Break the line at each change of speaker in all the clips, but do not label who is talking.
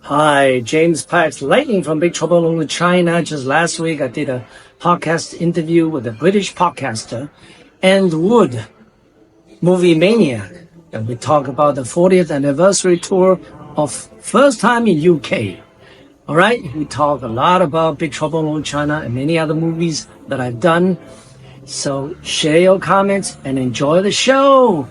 Hi, James Pax, Lightning from Big Trouble in Little China. Just last week, I did a podcast interview with a British podcaster, Anth Wood, movie Mania. And we talk about the 40th anniversary tour of first time in UK. All right, we talk a lot about Big Trouble in Little China and many other movies that I've done. So share your comments and enjoy the show.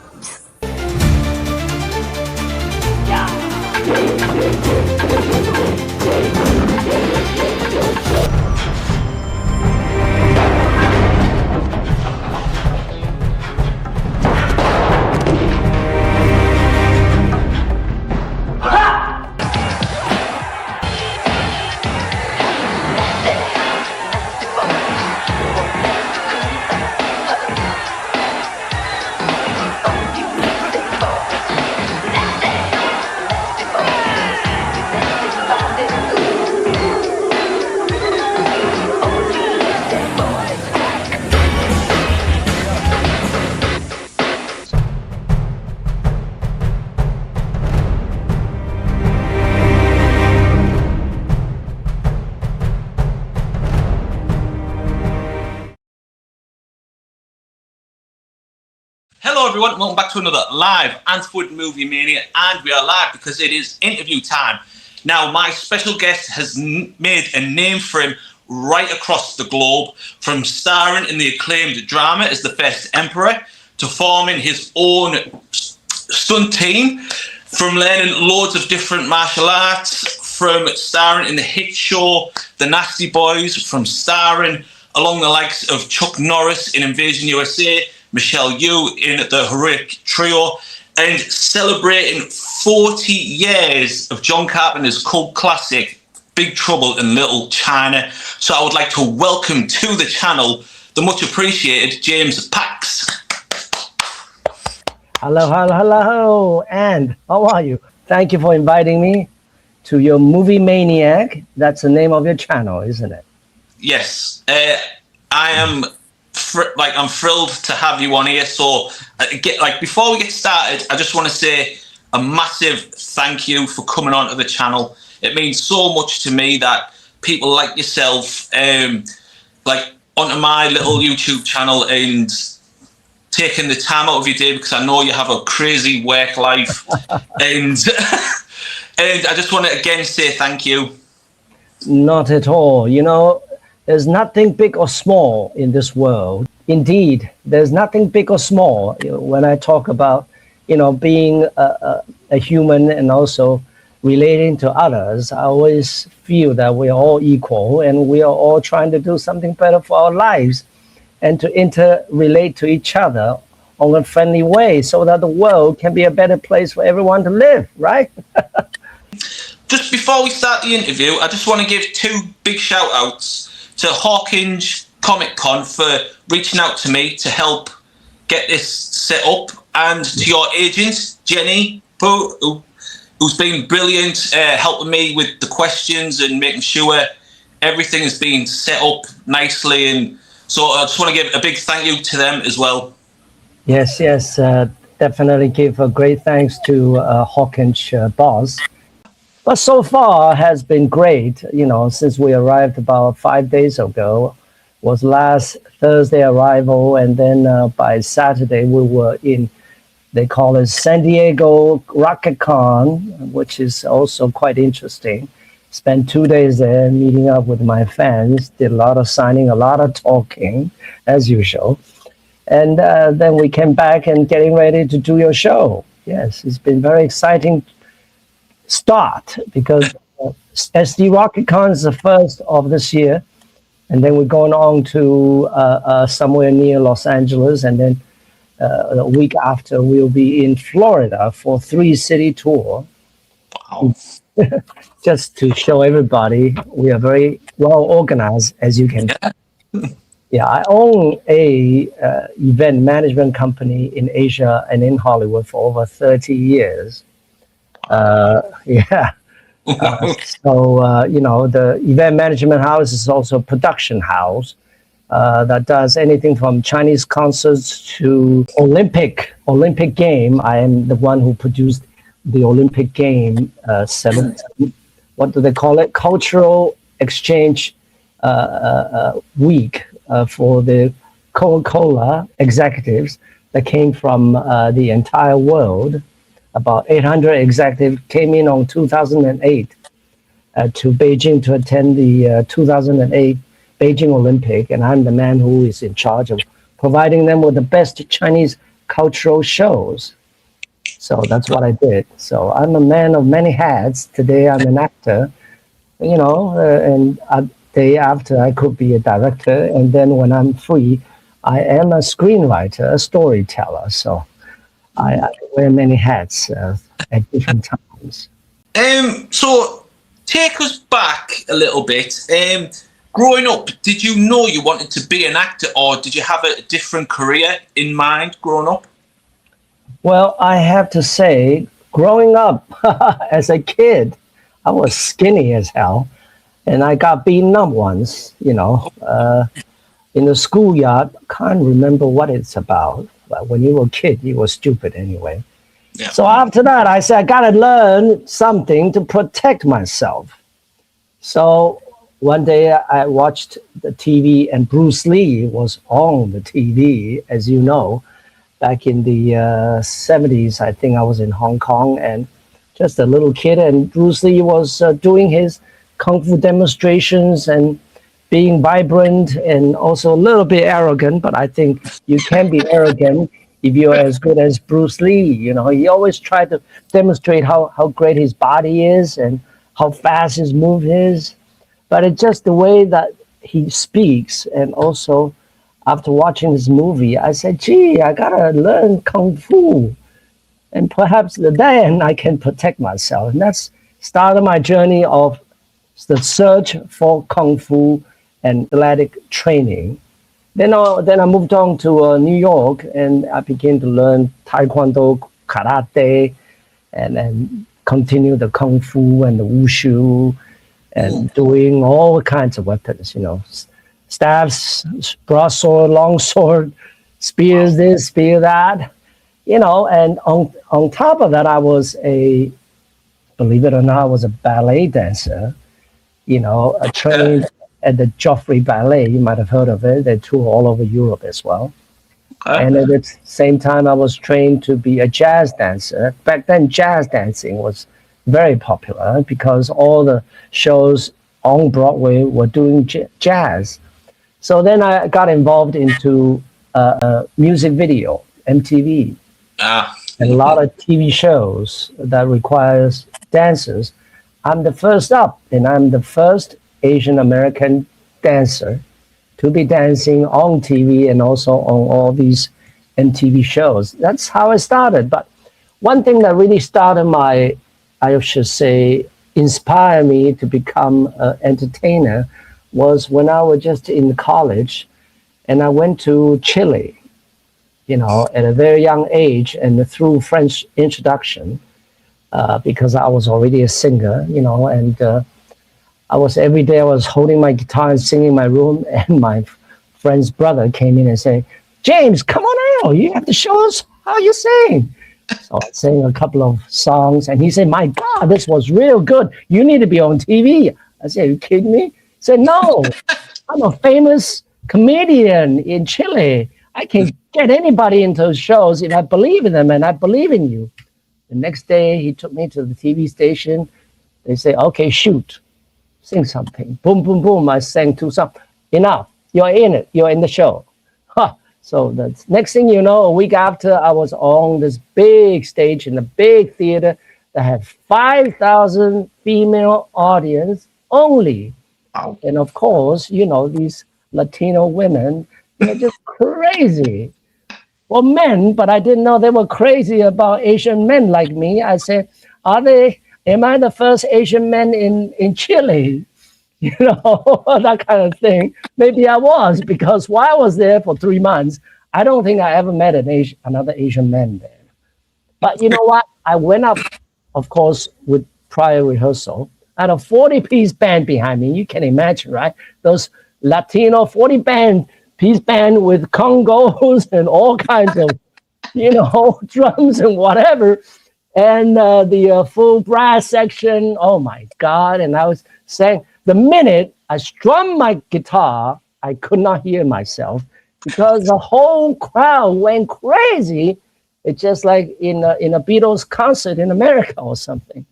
Hello everyone, welcome back to another live Anth Movie Mania, and we are live because it is interview time. Now, my special guest has made a name for him right across the globe, from starring in the acclaimed drama as the First Emperor, to forming his own stunt team, from learning loads of different martial arts, from starring in the hit show The Nasty Boys, from starring along the likes of Chuck Norris in Invasion USA, Michelle Yeoh in the Heroic Trio, and celebrating 40 years of John Carpenter's cult classic, Big Trouble in Little China. So I would like to welcome to the channel the much appreciated James Pax.
Hello, and how are you? Thank you for inviting me to your Movie Maniac. That's the name of your channel, isn't it?
Yes, I am. I'm thrilled to have you on here. So, before we get started, I just want to say a massive thank you for coming onto the channel. It means so much to me that people like yourself, onto my little YouTube channel and taking the time out of your day, because I know you have a crazy work life, and and I just want to again say thank you.
Not at all. You know, there's nothing big or small in this world. Indeed, there's nothing big or small. When I talk about, being a human and also relating to others, I always feel that we are all equal and we are all trying to do something better for our lives and to interrelate to each other on a friendly way so that the world can be a better place for everyone to live, right?
Just before we start the interview, I just want to give two big shout outs to Hawkinge Comic Con for reaching out to me to help get this set up, and to your agent, Jenny, who's been brilliant, helping me with the questions and making sure everything is being set up nicely. And so I just want to give a big thank you to them as well.
Yes, definitely give a great thanks to Hawkinge boss. But so far has been great, since we arrived about 5 days ago. Was last Thursday arrival, and then by Saturday we were in, they call it San Diego Rocket Con, which is also quite interesting. Spent 2 days there meeting up with my fans, did a lot of signing, a lot of talking, as usual. And then we came back and getting ready to do your show. Yes, it's been very exciting start, because SD Rocket Con is the first of this year, and then we're going on to somewhere near Los Angeles, and then a week after we'll be in Florida for 3-city tour.
Wow.
Just to show everybody we are very well organized, as you can see. Yeah, I own a event management company in Asia and in Hollywood for over 30 years. Yeah. The event management house is also a production house that does anything from Chinese concerts to Olympic game. I am the one who produced the Olympic game 17 what do they call it? Cultural exchange week for the Coca-Cola executives that came from the entire world. About 800 executives came in on 2008 to Beijing to attend the 2008 Beijing Olympic, and I'm the man who is in charge of providing them with the best Chinese cultural shows. So that's what I did. So I'm a man of many hats. Today I'm an actor, and a day after I could be a director, and then when I'm free, I am a screenwriter, a storyteller. So I wear many hats at different times.
So take us back a little bit. Growing up, did you know you wanted to be an actor, or did you have a different career in mind growing up?
Well, I have to say, growing up as a kid, I was skinny as hell, and I got beaten up once, in the schoolyard. Can't remember what it's about, but when you were a kid, you were stupid anyway. Yeah. So after that, I said, I got to learn something to protect myself. So one day I watched the TV, and Bruce Lee was on the TV, as you know. Back in the 70s, I think I was in Hong Kong and just a little kid, and Bruce Lee was doing his kung fu demonstrations and being vibrant and also a little bit arrogant. But I think you can be arrogant if you're as good as Bruce Lee. He always tried to demonstrate how great his body is and how fast his move is. But it's just the way that he speaks. And also, after watching this movie, I said, gee, I got to learn Kung Fu. And perhaps then I can protect myself. And that's started my journey of the search for Kung Fu and athletic training. Then I moved on to New York, and I began to learn Taekwondo, Karate, and then continue the Kung Fu and the Wushu, and doing all kinds of weapons, staffs, broadsword, longsword, spears, this, spear that, and on top of that, I was believe it or not, I was a ballet dancer, trained at the Joffrey Ballet. You might have heard of it. They tour all over Europe as well. And at the same time, I was trained to be a jazz dancer. Back then, jazz dancing was very popular because all the shows on Broadway were doing jazz. So then I got involved into music video, MTV, and a lot of TV shows that requires dancers. I'm the first up, and I'm the first Asian American dancer to be dancing on TV and also on all these MTV shows. That's how I started. But one thing that really started I should say, inspired me to become an entertainer was when I was just in college, and I went to Chile, at a very young age, and through French introduction, because I was already a singer, and every day I was holding my guitar and singing in my room, and my friend's brother came in and said, James, come on out, you have to show us how you sing. So I sang a couple of songs, and he said, my God, this was real good. You need to be on TV. I said, are you kidding me? He said, no, I'm a famous comedian in Chile. I can get anybody into shows if I believe in them, and I believe in you. The next day, he took me to the TV station. They say, okay, shoot, sing something. Boom, boom, boom. I sang 2 songs. Enough. You're in it. You're in the show. Huh. So the next thing you know, a week after, I was on this big stage in a big theater that had 5,000 female audience only. Wow. And of course, these Latino women, they're just crazy. Well, men, but I didn't know they were crazy about Asian men like me. I said, am I the first Asian man in Chile? That kind of thing. Maybe I was, because while I was there for 3 months, I don't think I ever met another Asian man there. But you know what? I went up, of course, with prior rehearsal. I had a 40-piece band behind me. You can imagine, right? Those Latino 40-piece band with congos and all kinds of, drums and whatever. and the full brass section. Oh my God. And I was saying, the minute I strummed my guitar, I could not hear myself because the whole crowd went crazy. It's just like in a Beatles concert in America or something.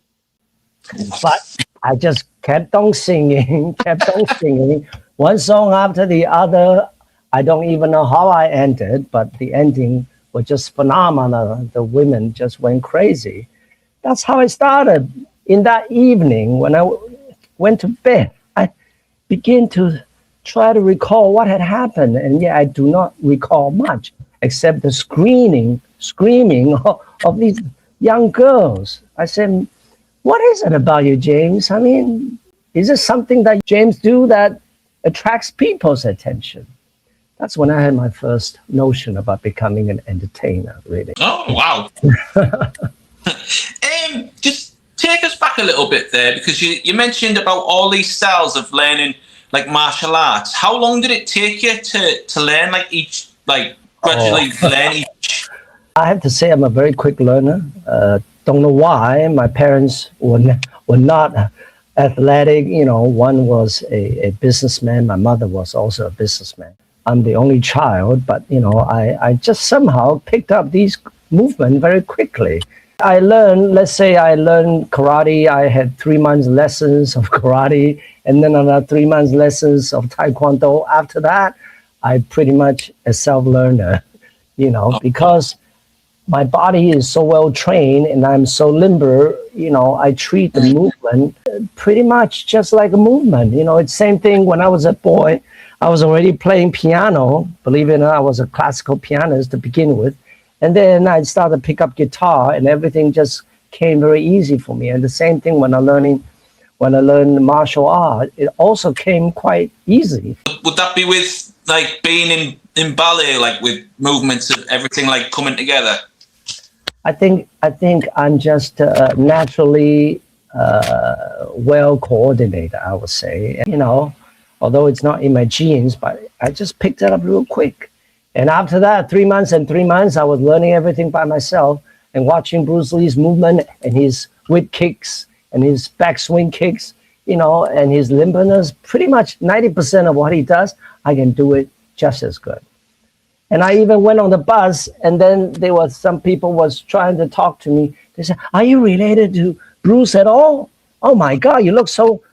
But I just kept on singing, kept on singing, one song after the other. I don't even know how I ended, but the ending was just phenomenal. The women just went crazy. That's how I started. In that evening, when I went to bed, I began to try to recall what had happened. And yet I do not recall much except the screaming of these young girls. I said, what is it about you, James? I mean, is it something that James do that attracts people's attention? That's when I had my first notion about becoming an entertainer, really.
Oh, wow. Just take us back a little bit there, because you mentioned about all these styles of learning like martial arts. How long did it take you to learn like each, like gradually learn each?
I have to say I'm a very quick learner. Don't know why. My parents were not athletic. You know, one was a businessman. My mother was also a businessman. I'm the only child, but you know, I just somehow picked up these movements very quickly. I learned, let's say I learned karate. I had 3 months lessons of karate, and then another 3 months lessons of taekwondo. After that, I pretty much a self-learner, you know, because my body is so well trained and I'm so limber, you know, I treat the movement pretty much just like a movement. You know, it's same thing when I was a boy. I was already playing piano. Believe it or not, I was a classical pianist to begin with. And then I started to pick up guitar and everything just came very easy for me. And the same thing when I learned martial art, it also came quite easy.
Would that be with like being in ballet, like with movements of everything like coming together?
I think I'm just naturally well coordinated, I would say. You know, although it's not in my genes, but I just picked it up real quick. And after that, 3 months, I was learning everything by myself and watching Bruce Lee's movement and his whip kicks and his backswing kicks, you know, and his limberness. Pretty much 90% of what he does, I can do it just as good. And I even went on the bus, and then there was some people was trying to talk to me. They said, "Are you related to Bruce at all? Oh my God, you look so,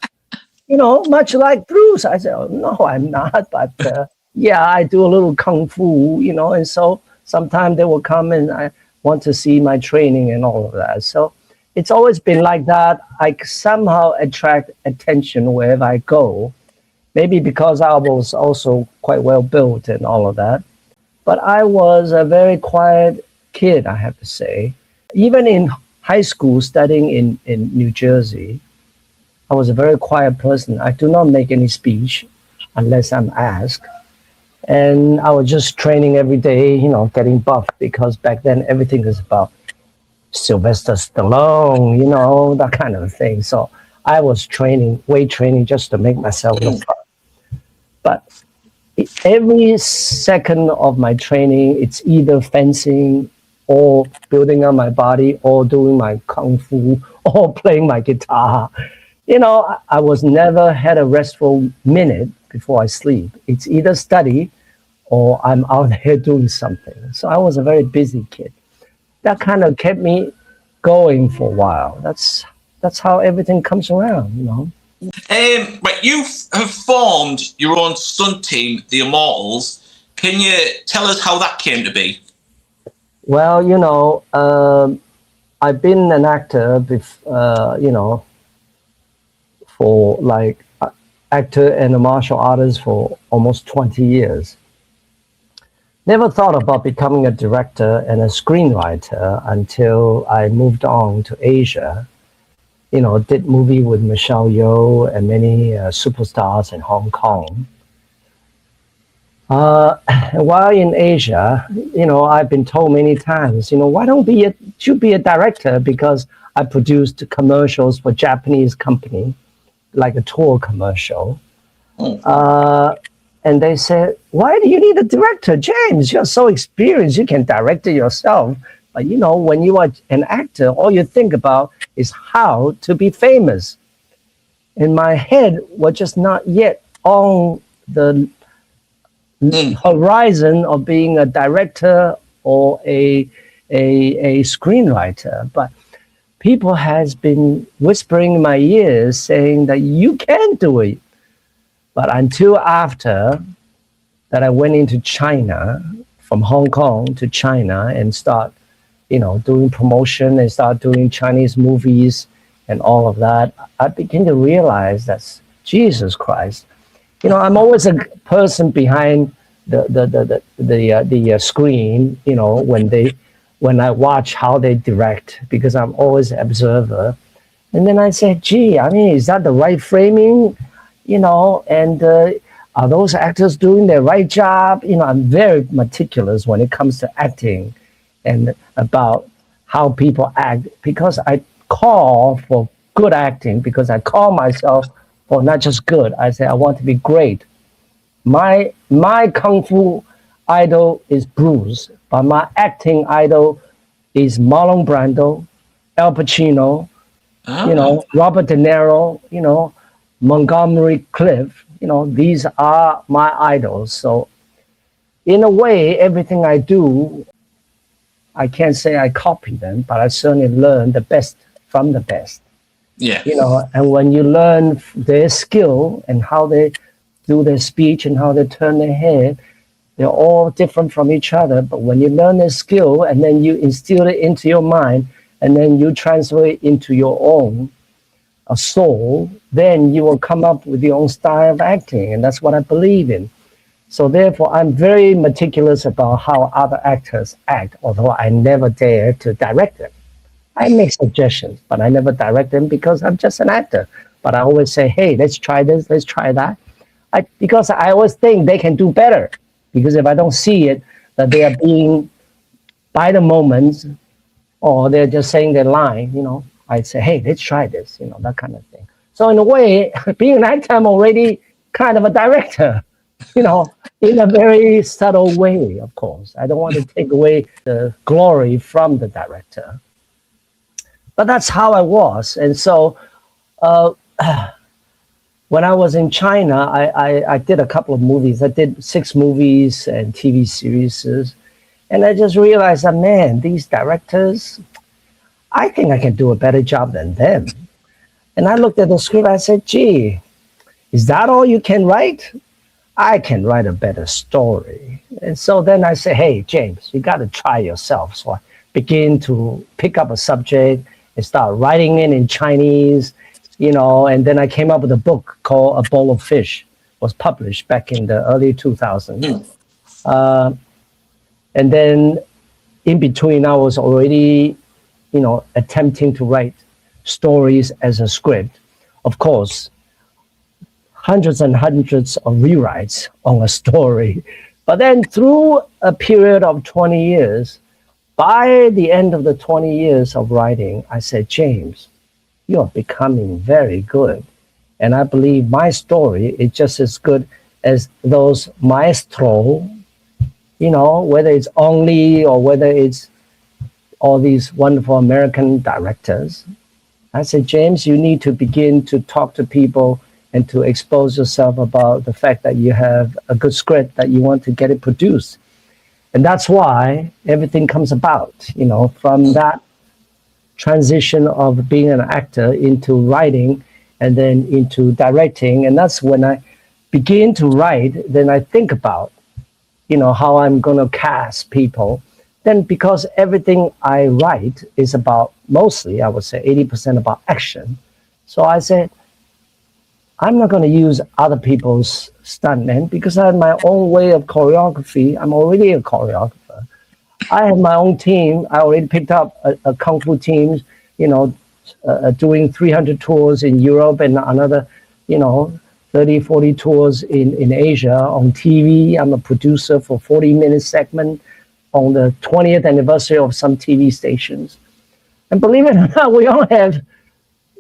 you know, much like Bruce." I said, "Oh, no, I'm not, but yeah, I do a little kung fu, you know." And so sometimes they will come and I want to see my training and all of that. So it's always been like that. I somehow attract attention wherever I go. Maybe because I was also quite well built and all of that. But I was a very quiet kid, I have to say. Even in high school, studying in New Jersey, I was a very quiet person. I do not make any speech unless I'm asked. And I was just training every day, you know, getting buff, because back then everything was about Sylvester Stallone, you know, that kind of thing. So I was weight training just to make myself look buff. But every second of my training, it's either fencing or building up my body or doing my kung fu or playing my guitar. You know, I was never had a restful minute before I sleep. It's either study or I'm out there doing something. So I was a very busy kid. That kind of kept me going for a while. That's how everything comes around, you know.
But you have formed your own stunt team, the Immortals. Can you tell us how that came to be?
Well, you know, I've been an actor, you know, for like actor and a martial artist for almost 20 years. Never thought about becoming a director and a screenwriter until I moved on to Asia. You know, did movie with Michelle Yeoh and many superstars in Hong Kong. While in Asia, you know, I've been told many times, you know, why don't you be a director? Because I produced commercials for Japanese company, like a tour commercial. And they said, why do you need a director? James, you're so experienced, you can direct it yourself. But when you are an actor, all you think about is how to be famous. And my head was just not yet on the horizon of being a director or a screenwriter. But people has been whispering in my ears saying that you can do it. But until after that, I went into China, from Hong Kong to China, and start, doing promotion and start doing Chinese movies and all of that. I began to realize that, Jesus Christ, I'm always a person behind the screen, when I watch how they direct, because I'm always an observer. And then I said, gee, is that the right framing? And are those actors doing their right job? I'm very meticulous when it comes to acting and about how people act, because I call for good acting, because I call myself for not just good. I say I want to be great. My kung fu idol is Bruce, but my acting idol is Marlon Brando, Al Pacino, Robert De Niro, Montgomery Clift. These are my idols. So in a way, everything I do, I can't say I copy them, but I certainly learn the best from the best.
Yeah.
And when you learn their skill and how they do their speech and how they turn their head, they're all different from each other. But when you learn their skill and then you instill it into your mind and then you transfer it into your own soul, then you will come up with your own style of acting. And that's what I believe in. So therefore, I'm very meticulous about how other actors act, although I never dare to direct them. I make suggestions, but I never direct them because I'm just an actor. But I always say, hey, let's try this, let's try that. Because I always think they can do better. Because if I don't see it, that they are being by the moment, or they're just saying their line, I'd say, hey, let's try this, that kind of thing. So in a way, being an actor, I'm already kind of a director, in a very subtle way, of course. I don't want to take away the glory from the director. But that's how I was. And so when I was in China, I did a couple of movies. I did 6 movies and TV series. And I just realized that, man, these directors, I think I can do a better job than them. And I looked at the script, I said, gee, is that all you can write? I can write a better story. And so then I said, hey, James, you got to try yourself. So I begin to pick up a subject and start writing it in Chinese, and then I came up with a book called A Bowl of Fish. It was published back in the early 2000s. And then in between, I was already, attempting to write stories as a script. Of course, hundreds and hundreds of rewrites on a story. But then through a period of 20 years, by the end of the 20 years of writing, I said, James, you're becoming very good. And I believe my story is just as good as those maestro, whether it's Ong Lee or whether it's all these wonderful American directors. I said, James, you need to begin to talk to people and to expose yourself about the fact that you have a good script, that you want to get it produced. And that's why everything comes about, from that transition of being an actor into writing and then into directing. And that's when I begin to write, then I think about, how I'm going to cast people. Then because everything I write is about, mostly, I would say 80% about action. So I said, I'm not going to use other people's stuntmen because I have my own way of choreography. I'm already a choreographer. I have my own team. I already picked up a kung fu team, doing 300 tours in Europe and another, 30, 40 tours in Asia on TV. I'm a producer for 40-minute segment on the 20th anniversary of some TV stations. And believe it or not, we all have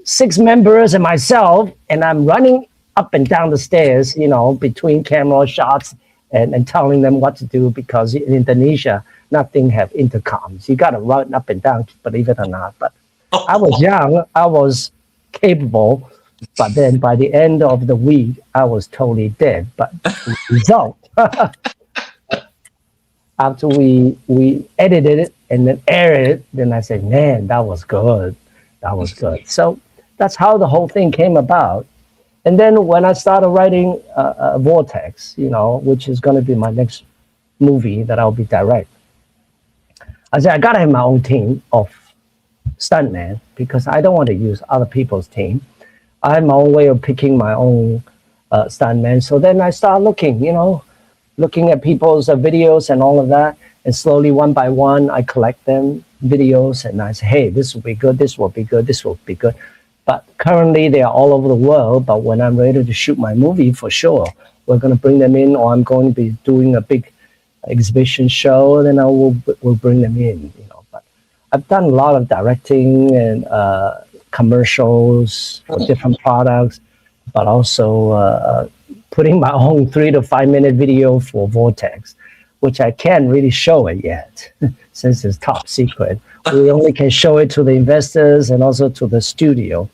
6 members and myself, and I'm running up and down the stairs, between camera shots and telling them what to do, because in Indonesia, nothing have intercoms. You got to run up and down, believe it or not. But I was young, I was capable, but then by the end of the week, I was totally dead. But the result, after we edited it and then aired it, then I said, man, that was good. That was good. So that's how the whole thing came about. And then when I started writing Vortex, which is going to be my next movie that I'll be direct, I said, I got to have my own team of stuntmen because I don't want to use other people's team. I have my own way of picking my own stuntmen. So then I started looking at people's videos and all of that. And slowly, one by one, I collect them, videos, and I say, hey, this will be good, this will be good, this will be good. But currently, they are all over the world. But when I'm ready to shoot my movie, for sure, we're going to bring them in, or I'm going to be doing a big exhibition show, then we'll bring them in. But I've done a lot of directing and commercials for different products, but also putting my own 3 to 5 minute video for Vortex, which I can't really show it yet since it's top secret. We only can show it to the investors and also to the studio.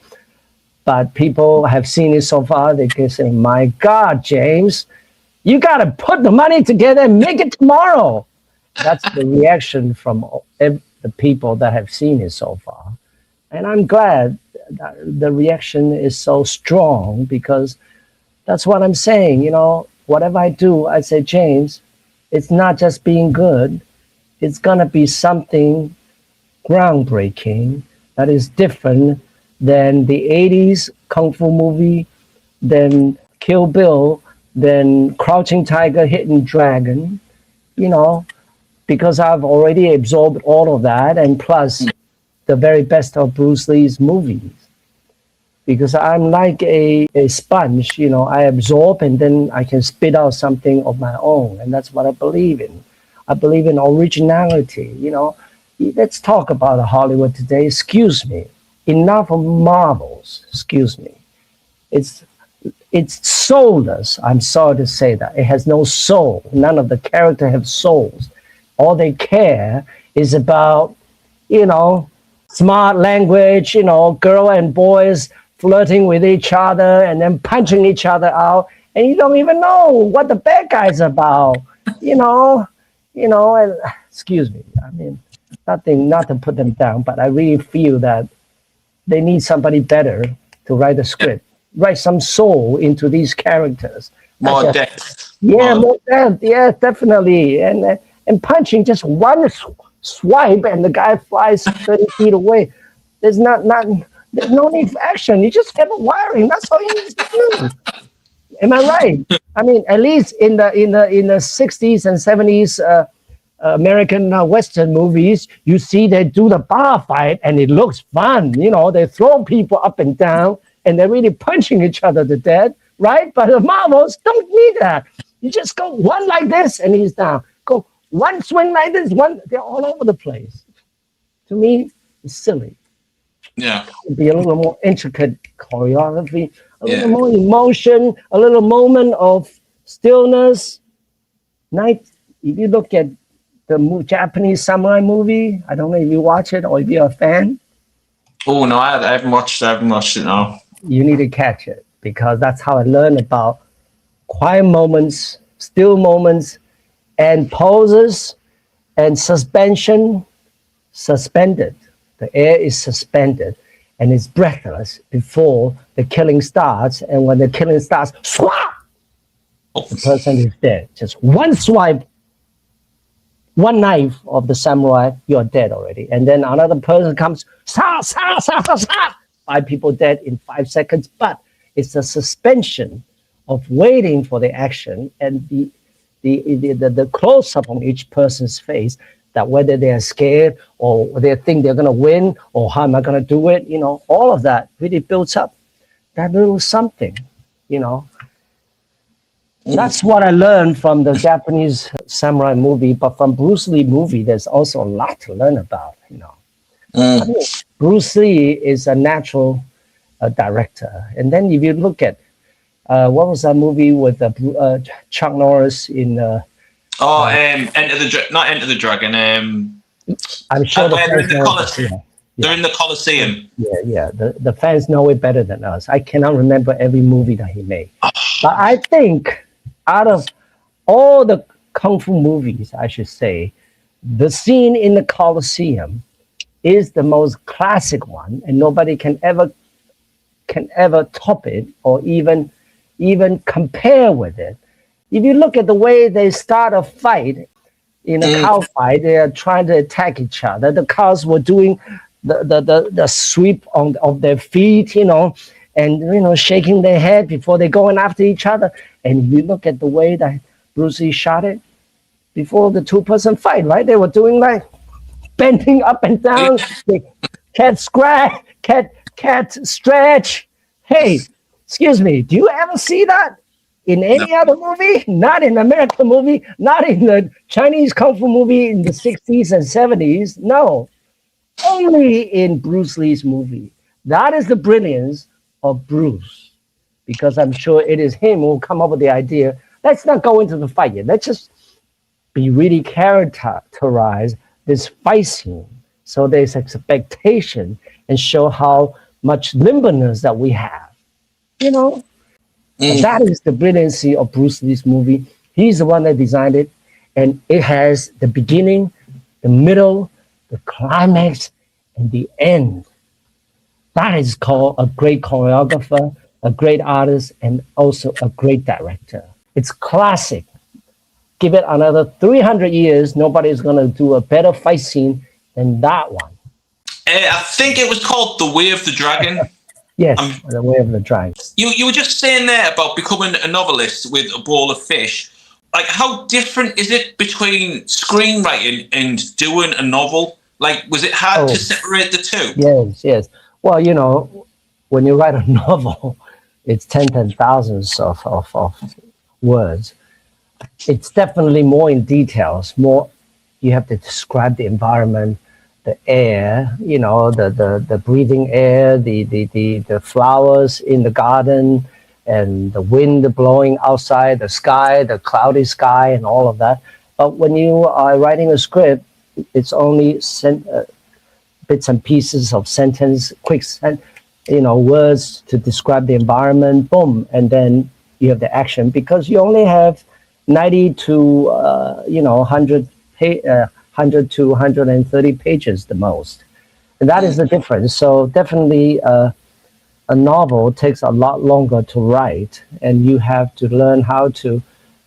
But people have seen it so far. They can say, my God, James, you got to put the money together and make it tomorrow. That's the reaction from the people that have seen it so far. And I'm glad that the reaction is so strong because that's what I'm saying. Whatever I do, I say, James, it's not just being good. It's going to be something groundbreaking that is different than the 80s Kung Fu movie, than Kill Bill, than Crouching Tiger, Hidden Dragon, because I've already absorbed all of that, and plus the very best of Bruce Lee's movies. Because I'm like a sponge, I absorb and then I can spit out something of my own. And that's what I believe in. I believe in originality, Let's talk about Hollywood today. Excuse me. Enough of Marvels. Excuse me. It's soulless. I'm sorry to say that. It has no soul. None of the characters have souls. All they care is about, smart language, girl and boys flirting with each other and then punching each other out. And you don't even know what the bad guy's about, and excuse me. I mean, nothing, not to put them down, but I really feel that they need somebody better to write a script, write some soul into these characters.
More depth.
Yeah, more depth. Yeah, definitely. And punching just one swipe and the guy flies 30 feet away. There's there's no need for action. You just have a wiring. That's all you need to do. Am I right? I mean, at least in the 60s and 70s American Western movies, you see they do the bar fight and it looks fun. They throw people up and down and they're really punching each other to death, right? But the Marvels don't need that. You just go one like this and he's down. Go one swing like this, they're all over the place. To me, it's silly.
Yeah.
Be a little more intricate choreography, a little more emotion, a little moment of stillness. If you look at the Japanese samurai movie, I don't know if you watch it or if you're a fan.
Oh, no, I haven't watched it, no.
You need to catch it because that's how I learned about quiet moments, still moments, and poses and suspension, suspended. The air is suspended and it's breathless before the killing starts. And when the killing starts, swap, the person is dead. Just one swipe, one knife of the samurai, you're dead already. And then another person comes, sa, sa, sa, sa, sa. 5 people dead in 5 seconds. But it's a suspension of waiting for the action and the close-up on each person's face, that whether they're scared or they think they're going to win or how am I going to do it, all of that really builds up that little something, That's what I learned from the Japanese samurai movie, but from Bruce Lee movie, there's also a lot to learn about, I mean, Bruce Lee is a natural director. And then if you look at, what was that movie with Chuck Norris in
Oh, not Enter the Dragon.
I'm sure the
They're
fans
in the
know it.
Colosseum. They're in the Colosseum.
Yeah. The fans know it better than us. I cannot remember every movie that he made, but I think out of all the kung fu movies, I should say, the scene in the Colosseum is the most classic one, and nobody can ever top it or even compare with it. If you look at the way they start a fight in a cow fight, they are trying to attack each other. The cows were doing the sweep of their feet, and shaking their head before they going after each other. And if you look at the way that Bruce Lee shot it before the two-person fight, right? They were doing like bending up and down, the cat scratch, cat stretch. Hey, excuse me, do you ever see that in any other movie? Not in American movie, not in the Chinese kung fu movie in the 60s and 70s. No, only in Bruce Lee's movie. That is the brilliance of Bruce, because I'm sure it is him who come up with the idea. Let's not go into the fight yet. Let's just be really characterize this fight scene, so there's expectation and show how much limberness that we have. And that is the brilliancy of Bruce Lee's movie. He's the one that designed it, and it has the beginning, the middle, the climax, and the end. That is called a great choreographer, a great artist, and also a great director. It's classic. Give it another 300 years, nobody's going to do a better fight scene than that one.
I think it was called The Way of the Dragon.
Yes, The Way of the Dragon.
You were just saying there about becoming a novelist with a bowl of fish. Like, how different is it between screenwriting and doing a novel? Like, was it hard to separate the two?
Yes. Well, when you write a novel, it's tens and thousands of words. It's definitely more in details. More, you have to describe the environment, the air, the breathing air, the flowers in the garden, and the wind blowing outside, the sky, the cloudy sky, and all of that. But when you are writing a script, it's only bits and pieces of sentence, words to describe the environment. Boom, and then you have the action, because you only have 90 to 100 to 130 pages the most, and that is the difference. So definitely a novel takes a lot longer to write, and you have to learn how to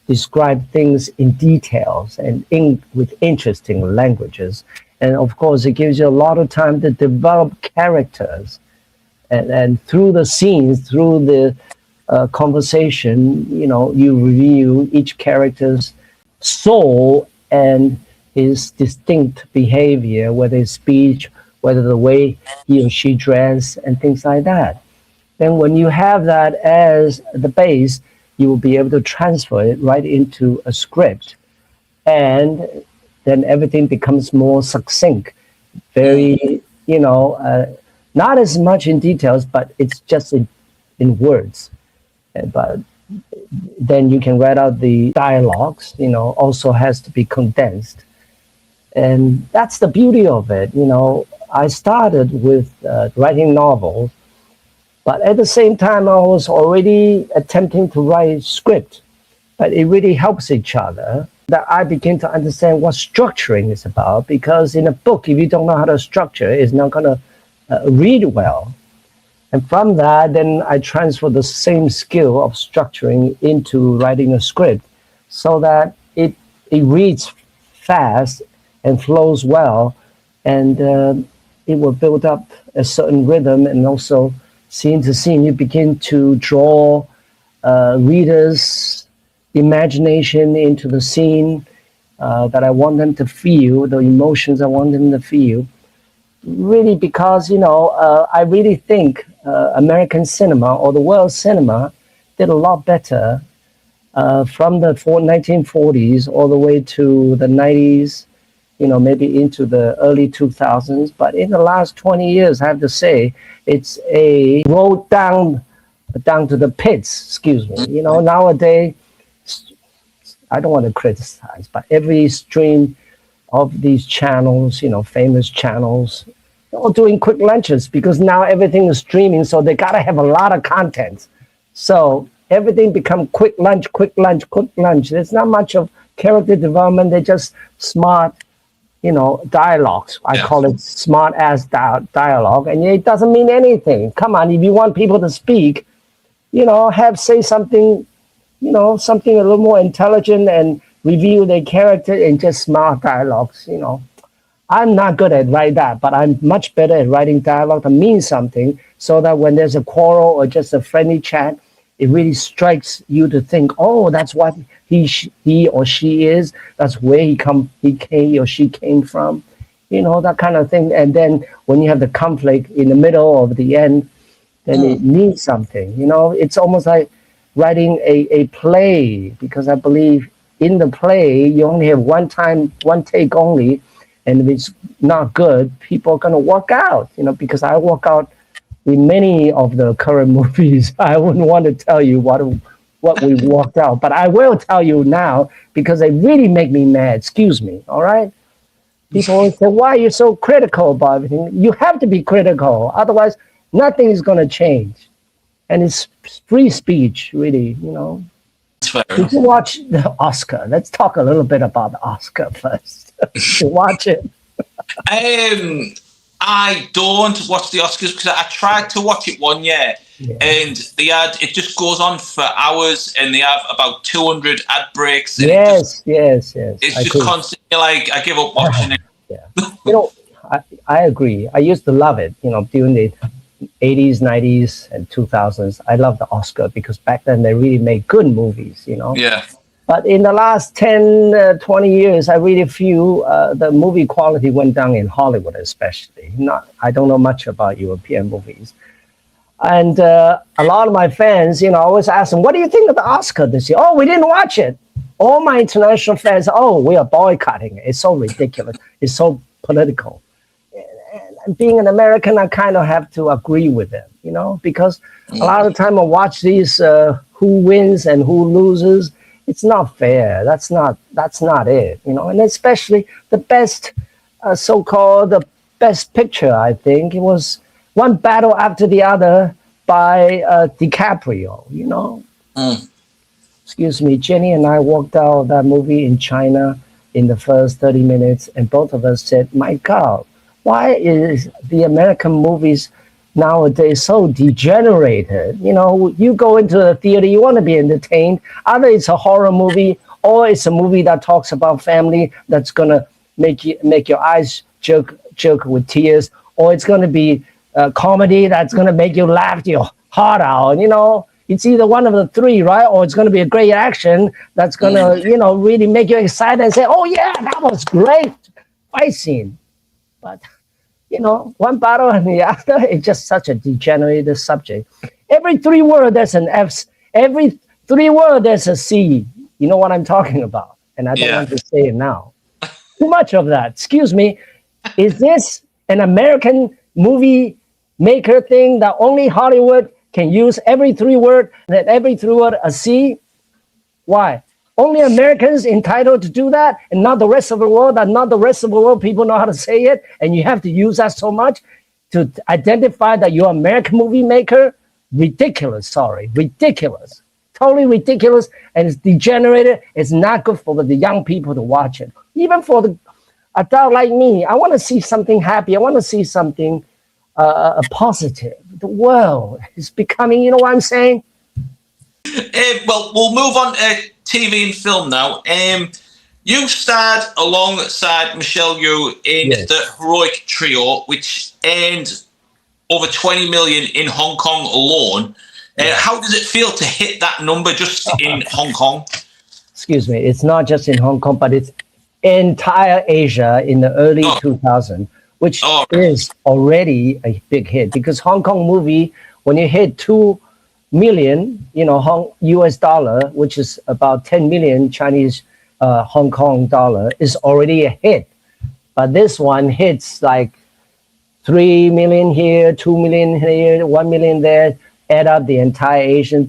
describe things in details and with interesting languages. And of course, it gives you a lot of time to develop characters, and through the scenes, through the conversation, you review each character's soul and his distinct behavior, whether it's speech, whether the way he or she dress, and things like that. Then when you have that as the base, you will be able to transfer it right into a script, and then everything becomes more succinct, very, not as much in details, but it's just in words. But then you can write out the dialogues, also has to be condensed. And that's the beauty of it. I started with writing novels, but at the same time, I was already attempting to write script. But it really helps each other, that I begin to understand what structuring is about, because in a book, if you don't know how to structure, it's not going to read well. And from that, then I transfer the same skill of structuring into writing a script, so that it reads fast and flows well, and it will build up a certain rhythm, and also scene to scene, you begin to draw readers' imagination into the scene that I want them to feel, the emotions I want them to feel. Really, because I really think American cinema, or the world cinema, did a lot better from the 1940s all the way to the 90s, maybe into the early 2000s. But in the last 20 years, I have to say, it's a road down to the pits. Excuse me. Nowadays, I don't want to criticize, but every stream of these channels, famous channels, they're all doing quick lunches because now everything is streaming, so they gotta have a lot of content. So everything become quick lunch, quick lunch, quick lunch. There's not much of character development. They're just smart, dialogues. I call it smart ass dialogue, and it doesn't mean anything. Come on, if you want people to speak, say something, something a little more intelligent and reveal their character and just smart dialogues. I'm not good at writing that, but I'm much better at writing dialogue that means something, so that when there's a quarrel or just a friendly chat, it really strikes you to think, oh, that's what he or she is. That's where he or she came from, that kind of thing. And then when you have the conflict in the middle or the end, then it means something. It's almost like writing a play, because I believe in the play you only have one take only, and if it's not good, people are going to walk out. Because I walk out in many of the current movies. I wouldn't want to tell you what we walked out, but I will tell you now because they really make me mad. Excuse me, all right? People always say, why are you so critical about everything? You have to be critical, otherwise nothing is going to change. And it's free speech, really, Did you watch the Oscar? Let's talk a little bit about the Oscar first. Did you watch it?
I don't watch the Oscars because I tried to watch it one year, and it just goes on for hours, and they have about 200 ad breaks. And
yes.
It's just constantly like I give up watching it.
Yeah. I agree. I used to love it. During the 80s, 90s, and 2000s, I loved the Oscar because back then they really made good movies.
Yeah.
But in the last 10, 20 years, I really feel the movie quality went down in Hollywood, especially. I don't know much about European movies. And a lot of my fans, I always ask them, what do you think of the Oscar this year? Oh, we didn't watch it. All my international fans, we are boycotting it. It's so ridiculous. It's so political. And being an American, I kind of have to agree with them, because a lot of the time I watch these who wins and who loses. It's not fair. That's not it, and especially the best, so-called the best picture. I think it was one battle after the other by DiCaprio. Excuse me, Jenny and I walked out of that movie in China in the first 30 minutes, and both of us said, "My God, why is the American movies nowadays so degenerated?" You go into the theater, you want to be entertained. Either it's a horror movie or it's a movie that talks about family that's gonna make your eyes jerk with tears, or it's gonna be a comedy that's gonna make you laugh your heart out. It's either one of the three, right? Or it's gonna be a great action that's gonna really make you excited and say, "Oh yeah, that was great fight scene." But one battle and the other, it's just such a degenerated subject. Every 3 words, there's an F. Every 3 words, there's a C. You know what I'm talking about? And I don't want to say it now. Too much of that. Excuse me. Is this an American movie maker thing that only Hollywood can use every 3 words, and every 3 words a C? Why? Only Americans entitled to do that, and not the rest of the world, and not the rest of the world people know how to say it, and you have to use that so much to identify that you're an American movie maker? Ridiculous, ridiculous. Totally ridiculous, and it's degenerated. It's not good for the young people to watch it. Even for the adult like me, I want to see something happy. I want to see something positive. The world is becoming, you know what I'm saying?
Well, we'll move on to TV and film now. You starred alongside Michelle Yeoh in the Heroic Trio, which earned over 20 million in Hong Kong alone. How does it feel to hit that number just in Hong Kong?
Excuse me, it's not just in Hong Kong, but it's entire Asia in the early 2000s, which is already a big hit, because Hong Kong movie, when you hit 2 million, US dollar, which is about 10 million Chinese Hong Kong dollar, is already a hit. But this one hits like 3 million here, 2 million here, 1 million there, add up the entire Asian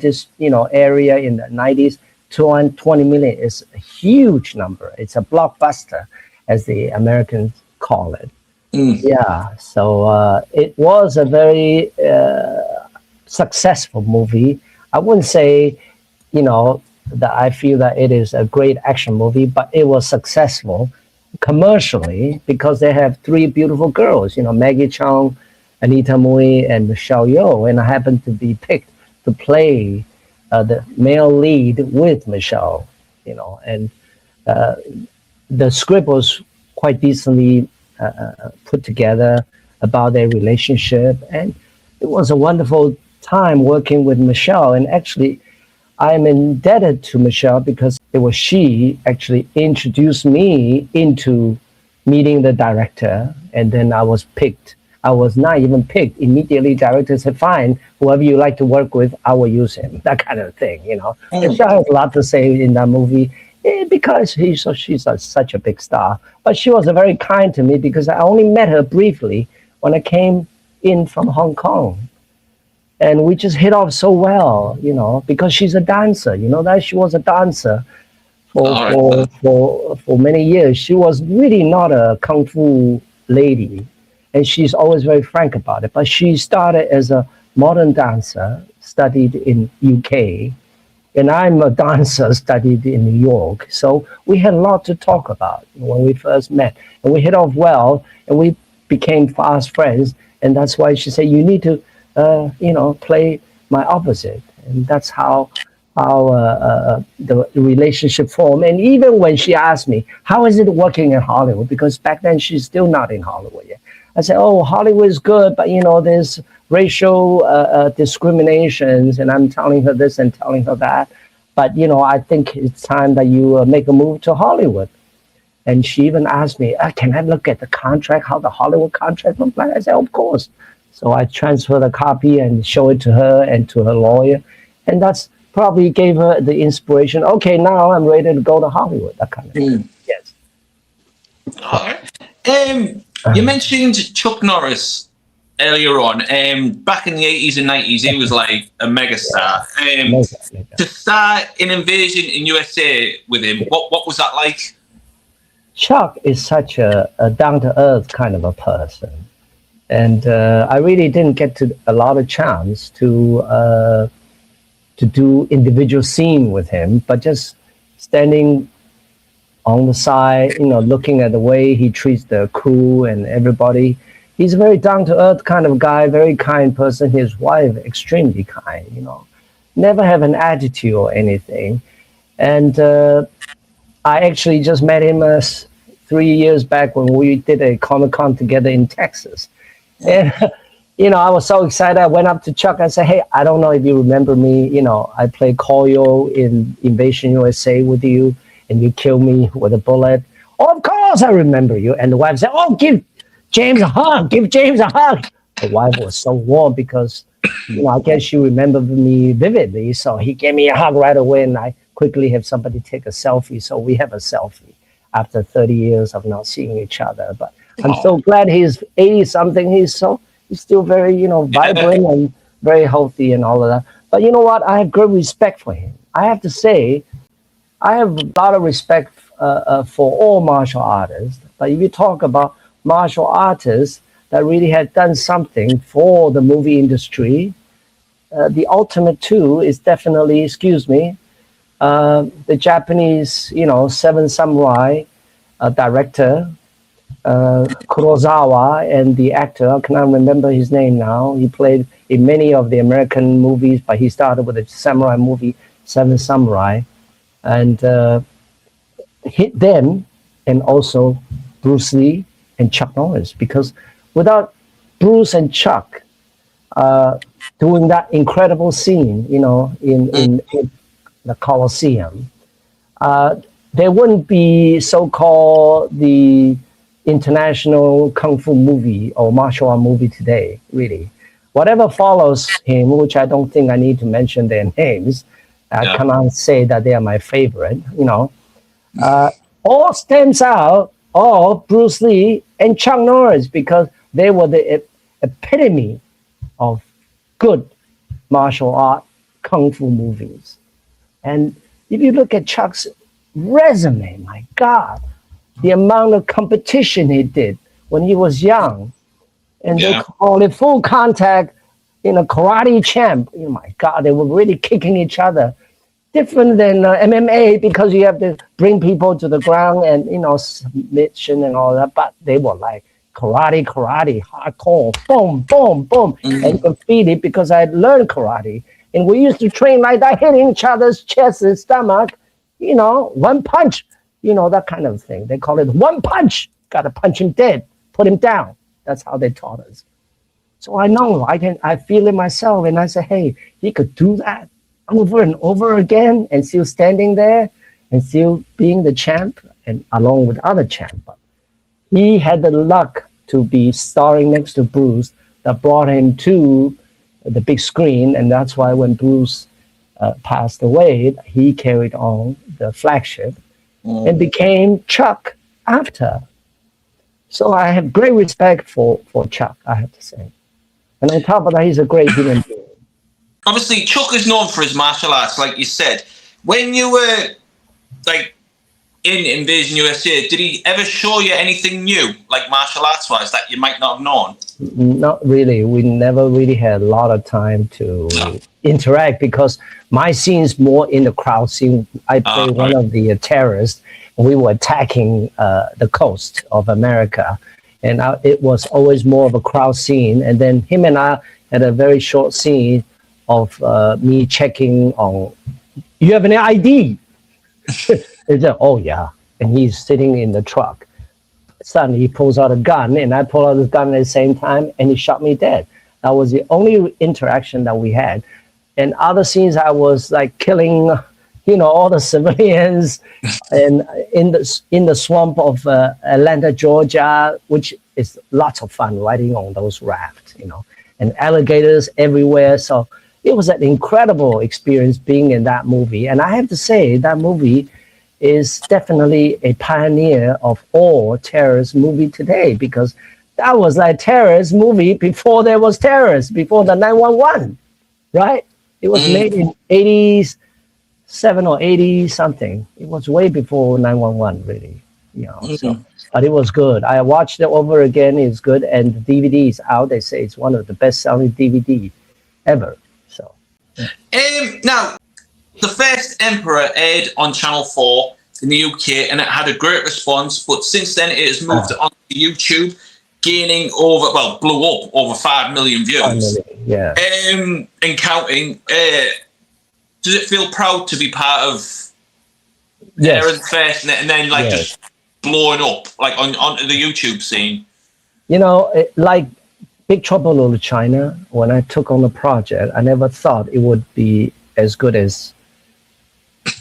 area in the 90s, 20 million is a huge number. It's a blockbuster, as the Americans call it. Yeah, so it was a very successful movie. I wouldn't say, that I feel that it is a great action movie, but it was successful commercially because they have three beautiful girls, Maggie Cheung, Anita Mui, and Michelle Yeoh, and I happened to be picked to play the male lead with Michelle, and the script was quite decently put together about their relationship, and it was a wonderful time working with Michelle. And actually, I'm indebted to Michelle because it was she actually introduced me into meeting the director, and then I was picked. I was not even picked. Immediately, director said, "Fine, whoever you like to work with, I will use him." That kind of thing, Michelle has a lot to say in that movie because she's such a big star. But she was very kind to me because I only met her briefly when I came in from Hong Kong. And we just hit off so well, because she's a dancer. That she was a dancer for many years. She was really not a kung fu lady, and she's always very frank about it. But she started as a modern dancer, studied in UK, and I'm a dancer, studied in New York. So we had a lot to talk about when we first met, and we hit off well, and we became fast friends. And that's why she said, "You need to, play my opposite," and that's how the relationship formed. And even when she asked me, "How is it working in Hollywood?" Because back then she's still not in Hollywood yet. I said, "Oh, Hollywood is good, but there's racial discriminations," and I'm telling her this and telling her that. But I think it's time that you make a move to Hollywood. And she even asked me, "Can I look at the contract? How the Hollywood contract looks like?" I said, "Of course." So I transferred a copy and show it to her and to her lawyer, and that's probably gave her the inspiration. Okay, now I'm ready to go to Hollywood. That kind of thing. Yes.
All right. You mentioned Chuck Norris earlier on. Back in the 80s and 90s, he was like a megastar. To start in Invasion in USA with him, what was that like?
Chuck is such a down-to-earth kind of a person. And I really didn't get a lot of chance to do individual scene with him, but just standing on the side, looking at the way he treats the crew and everybody. He's a very down-to-earth kind of guy, very kind person. His wife, extremely kind, never have an attitude or anything. And I actually just met him 3 years back when we did a Comic-Con together in Texas. And, I was so excited. I went up to Chuck and said, "Hey, I don't know if you remember me. I played Koyo in Invasion USA with you, and you killed me with a bullet." "Oh, of course I remember you." And the wife said, "Oh, give James a hug. Give James a hug." The wife was so warm because, I guess she remembered me vividly. So he gave me a hug right away, and I quickly have somebody take a selfie. So we have a selfie after 30 years of not seeing each other. But I'm so glad he's 80-something. He's still very, vibrant and very healthy and all of that. But you know what? I have great respect for him. I have to say, I have a lot of respect for all martial artists. But if you talk about martial artists that really had done something for the movie industry, the ultimate two is definitely, the Japanese, Seven Samurai director, Kurosawa, and the actor, I cannot remember his name now. He played in many of the American movies, but he started with a samurai movie, Seven Samurai. And hit them, and also Bruce Lee and Chuck Norris, because without Bruce and Chuck doing that incredible scene, in the Coliseum, there wouldn't be so-called the international kung fu movie or martial art movie today, really. Whatever follows him, which I don't think I need to mention their names, I cannot say that they are my favorite, all stands out, all Bruce Lee and Chuck Norris, because they were the epitome of good martial art kung fu movies. And if you look at Chuck's resume, my God, the amount of competition he did when he was young, and they call it full contact, karate champ. My God, they were really kicking each other. Different than MMA because you have to bring people to the ground and submission and all that. But they were like karate, hardcore, boom, boom, boom, and you can feel it because I had learned karate, and we used to train like that, hitting each other's chest and stomach. One punch, that kind of thing. They call it one punch. Got to punch him dead, put him down. That's how they taught us. So I know I feel it myself, and I say, hey, he could do that over and over again, and still standing there, and still being the champ, and along with other champs. But he had the luck to be starring next to Bruce that brought him to the big screen, and that's why when Bruce passed away, he carried on the flagship and became Chuck after. So I have great respect for Chuck, I have to say. And on top of that, he's a great human being.
Obviously, Chuck is known for his martial arts, like you said. When you were in Invasion USA, did he ever show you anything new, like martial arts wise, that you might not have known?
Not really. We never really had a lot of time to interact because my scene's more in the crowd scene. I play one of the terrorists. We were attacking the coast of America, and it was always more of a crowd scene. And then him and I had a very short scene of me checking on, you have an ID? He said, oh yeah. And he's sitting in the truck. Suddenly he pulls out a gun, and I pull out the gun at the same time, and he shot me dead. That was the only interaction that we had. And other scenes, I was like killing, all the civilians, and in the swamp of Atlanta, Georgia, which is lots of fun riding on those rafts, and alligators everywhere. So it was an incredible experience being in that movie. And I have to say, that movie is definitely a pioneer of all terrorist movie today, because that was like terrorist movie before there was terrorists, before the 911, right? It was made in 87 or 80 something. It was way before 911, really. So, but it was good. I watched it over again. It's good, and the DVD is out. They say it's one of the best-selling DVD ever. So,
now, the first Emperor aired on Channel 4 in the UK, and it had a great response. But since then, it has moved on to YouTube, gaining blew up over 5 million views.
5 million, yeah.
And counting. Does it feel proud to be part of Aaron first, and then just blowing up onto the YouTube scene?
Like Big Trouble in Little China, when I took on the project, I never thought it would be as good as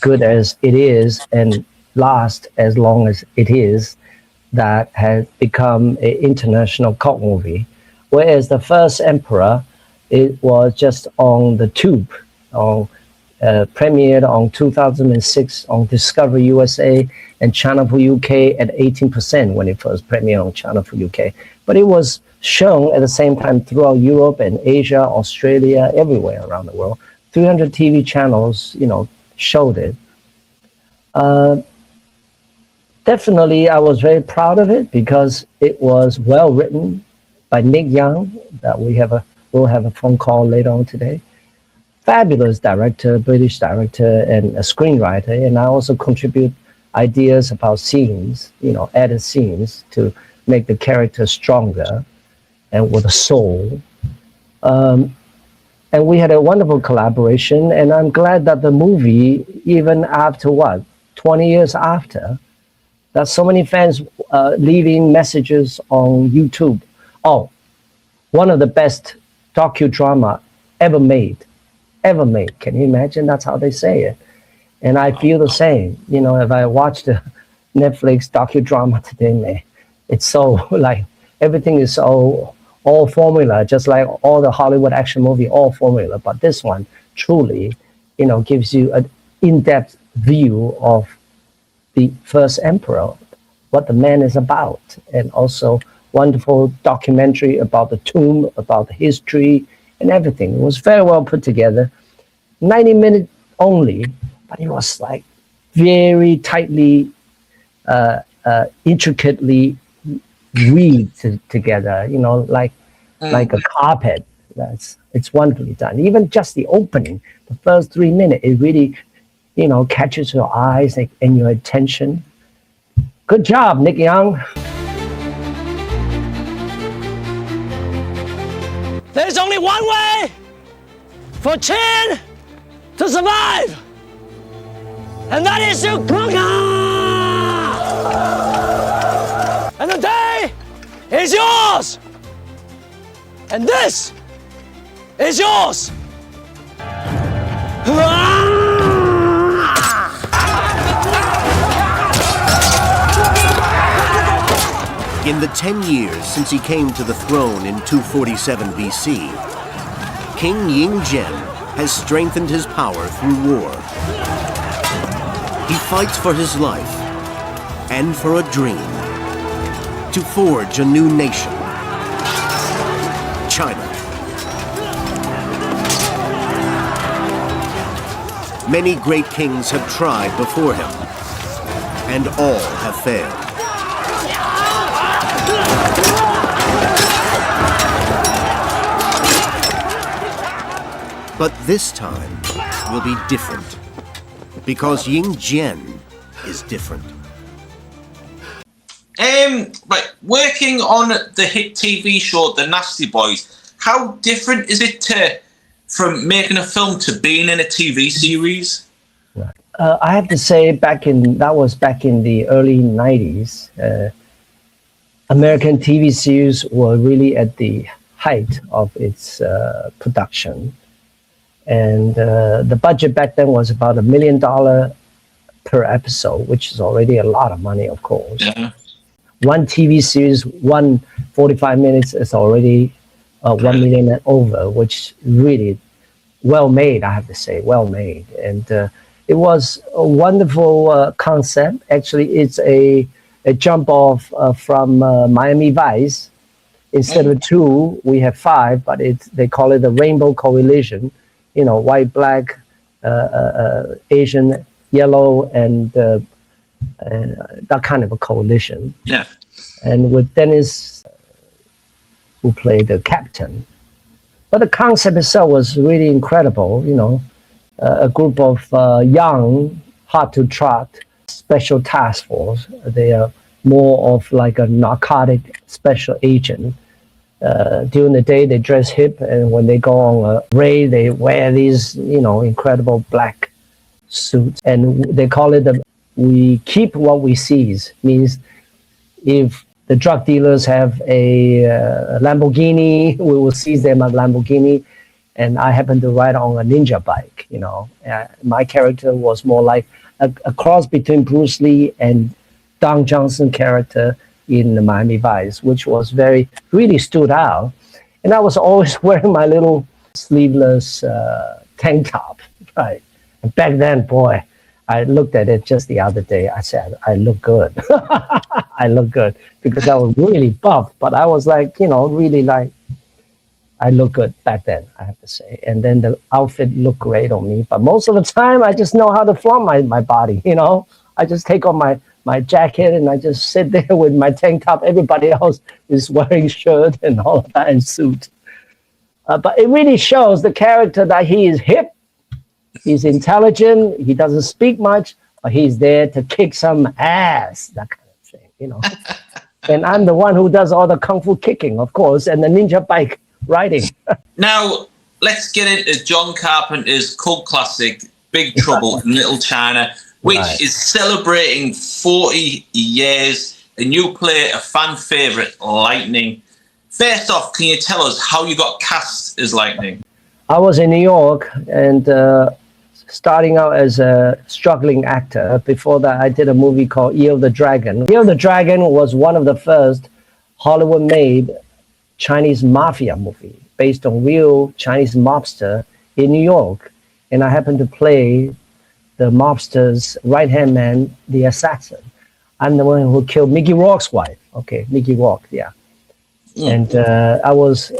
it is and last as long as it is, that has become an international cult movie. Whereas the first Emperor, it was just on the tube, premiered on 2006 on Discovery USA and Channel 4 UK at 18% when it first premiered on Channel 4 UK. But it was shown at the same time throughout Europe and Asia, Australia, everywhere around the world. 300 TV channels, showed it. Definitely, I was very proud of it because it was well written by Nick Young. That we'll have a phone call later on today. Fabulous director, British director, and a screenwriter. And I also contribute ideas about scenes, added scenes to make the character stronger and with a soul. And we had a wonderful collaboration, and I'm glad that the movie, even after 20 years after, that so many fans leaving messages on YouTube. Oh, one of the best docudrama ever made. Can you imagine? That's how they say it. And I feel the same. If I watch the Netflix docudrama today, man, it's so everything is so all formula, just like all the Hollywood action movie, all formula. But this one truly, gives you an in-depth view of the first Emperor, what the man is about, and also wonderful documentary about the tomb, about the history and everything. It was very well put together. 90 minutes only, but it was like very tightly, intricately weaved together. You know, like a carpet. It's wonderfully done. Even just the opening, the first 3 minutes, it really, you know, catches your eyes and your attention. Good job, Nick Young.
There's only one way for Chin to survive, and that is to conquer. And the day is yours, and this is yours.
In the 10 years since he came to the throne in 247 BC, King Ying-Zhen has strengthened his power through war. He fights for his life and for a dream, to forge a new nation, China. Many great kings have tried before him, and all have failed. But this time will be different, because Ying-Zhen is different.
Right, working on the hit TV show The Nasty Boys, how different is it from making a film to being in a TV series?
I have to say, that was back in the early 90s. American TV series were really at the height of its production. And the budget back then was about $1 million per episode, which is already a lot of money, of course.
Yeah.
One TV series, 45 minutes is already 1 million and over, which really well made, I have to say, well made. And it was a wonderful concept. Actually, it's a jump off from Miami Vice. Instead of 2, we have 5, but they call it the Rainbow Coalition. You know, white, black, Asian, yellow, and that kind of a coalition.
Yeah.
And with Dennis, who played the captain. But the concept itself was really incredible. You know, a group of young, hard to trot special task force. They are more of like a narcotic special agent. During the day, they dress hip, and when they go on a raid, they wear these, you know, incredible black suits. And they call it we keep what we seize. Means if the drug dealers have a Lamborghini, we will seize them a Lamborghini. And I happen to ride on a ninja bike, you know. My character was more like a cross between Bruce Lee and Don Johnson character in the Miami Vice, which was really stood out. And I was always wearing my little sleeveless tank top, right? And back then, boy, I looked at it just the other day. I said, I look good. I look good because I was really buff, but I was like, you know, really like, I look good back then, I have to say. And then the outfit looked great on me. But most of the time, I just know how to flaunt my body, you know? I just take off my jacket and I just sit there with my tank top. Everybody else is wearing shirt and all of that and suit. But it really shows the character that he is hip, he's intelligent, he doesn't speak much, but he's there to kick some ass, that kind of thing, you know? And I'm the one who does all the kung fu kicking, of course, and the ninja bike riding.
Now, let's get into John Carpenter's cult classic, Big Trouble in Little China, which is celebrating 40 years, and you play a fan favorite, Lightning. First off, can you tell us how you got cast as Lightning?
I was in New York and starting out as a struggling actor. Before that, I did a movie called Year of the Dragon. Year of the Dragon was one of the first Hollywood-made Chinese mafia movie based on real Chinese mobster in New York. And I happened to play the mobster's right-hand man, the assassin. I'm the one who killed Mickey Rourke's wife. Okay, Mickey Rourke, yeah. And I was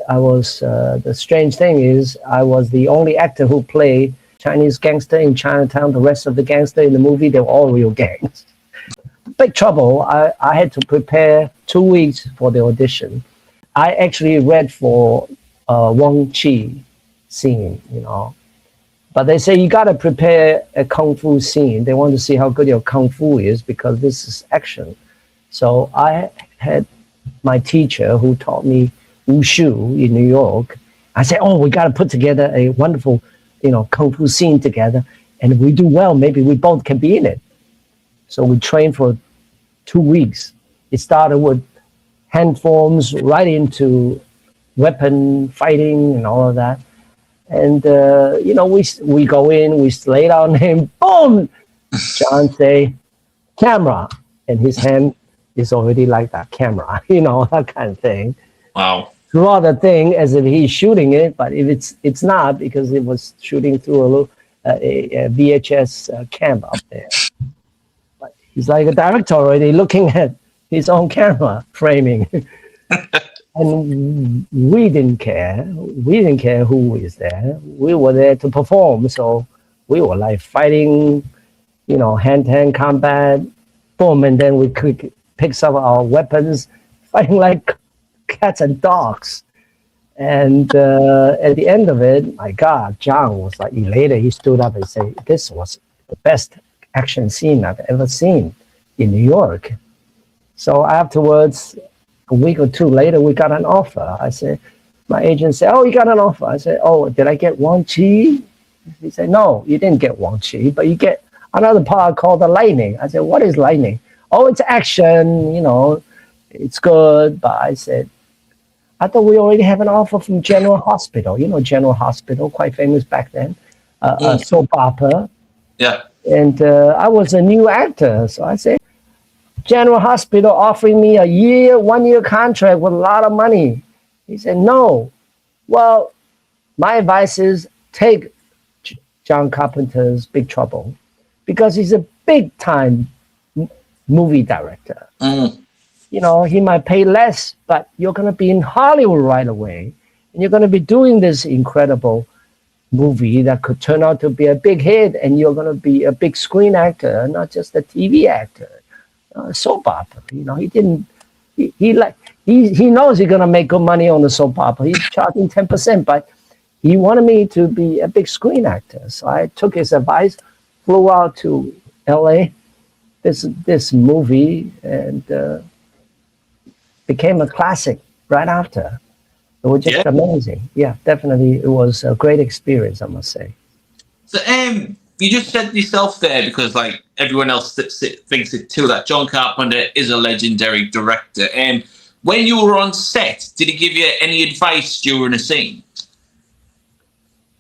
the strange thing is I was the only actor who played Chinese gangster in Chinatown. The rest of the gangster in the movie, they were all real gangs. Big Trouble, I had to prepare 2 weeks for the audition. I actually read for Wang Chi scene, But they say you got to prepare a kung fu scene. They want to see how good your kung fu is because this is action. So I had my teacher who taught me wushu in New York. I said, oh, we got to put together a wonderful, kung fu scene together. And if we do well, maybe we both can be in it. So we trained for 2 weeks. It started with hand forms right into weapon fighting and all of that. And, we go in, we lay our name, boom! John say, camera. And his hand is already like that camera, that kind of thing.
Wow.
Draw the thing as if he's shooting it, but if it's not because it was shooting through a little VHS camera up there. But he's like a director already looking at his own camera framing. And we didn't care. We didn't care who is there. We were there to perform. So we were like fighting, hand-to-hand combat, boom, and then we could pick up our weapons, fighting like cats and dogs. And at the end of it, my God, John was like elated. He stood up and said, this was the best action scene I've ever seen in New York. So afterwards, a week or two later, we got an offer. I said, my agent said, oh, you got an offer. I said, oh, did I get Wang Chi? He said, no, you didn't get Wang Chi, but you get another part called the Lightning. I said, what is Lightning? Oh, it's action, it's good. But I said, I thought we already have an offer from General Hospital. General Hospital, quite famous back then, a soap opera.
Yeah.
And I was a new actor. So I said, General Hospital offering me a 1 year contract with a lot of money. He said, no. Well, my advice is take John Carpenter's Big Trouble because he's a big time movie director. He might pay less, but you're going to be in Hollywood right away. And you're going to be doing this incredible movie that could turn out to be a big hit. And you're going to be a big screen actor, not just a TV actor. Soap opera, he knows he's going to make good money on the soap opera. He's charging 10%, but he wanted me to be a big screen actor. So I took his advice, flew out to LA, this movie, and became a classic right after. It was just amazing. Yeah, definitely. It was a great experience, I must say.
So, you just said yourself there, because like everyone else thinks it too, that John Carpenter is a legendary director. And when you were on set, did he give you any advice during a scene?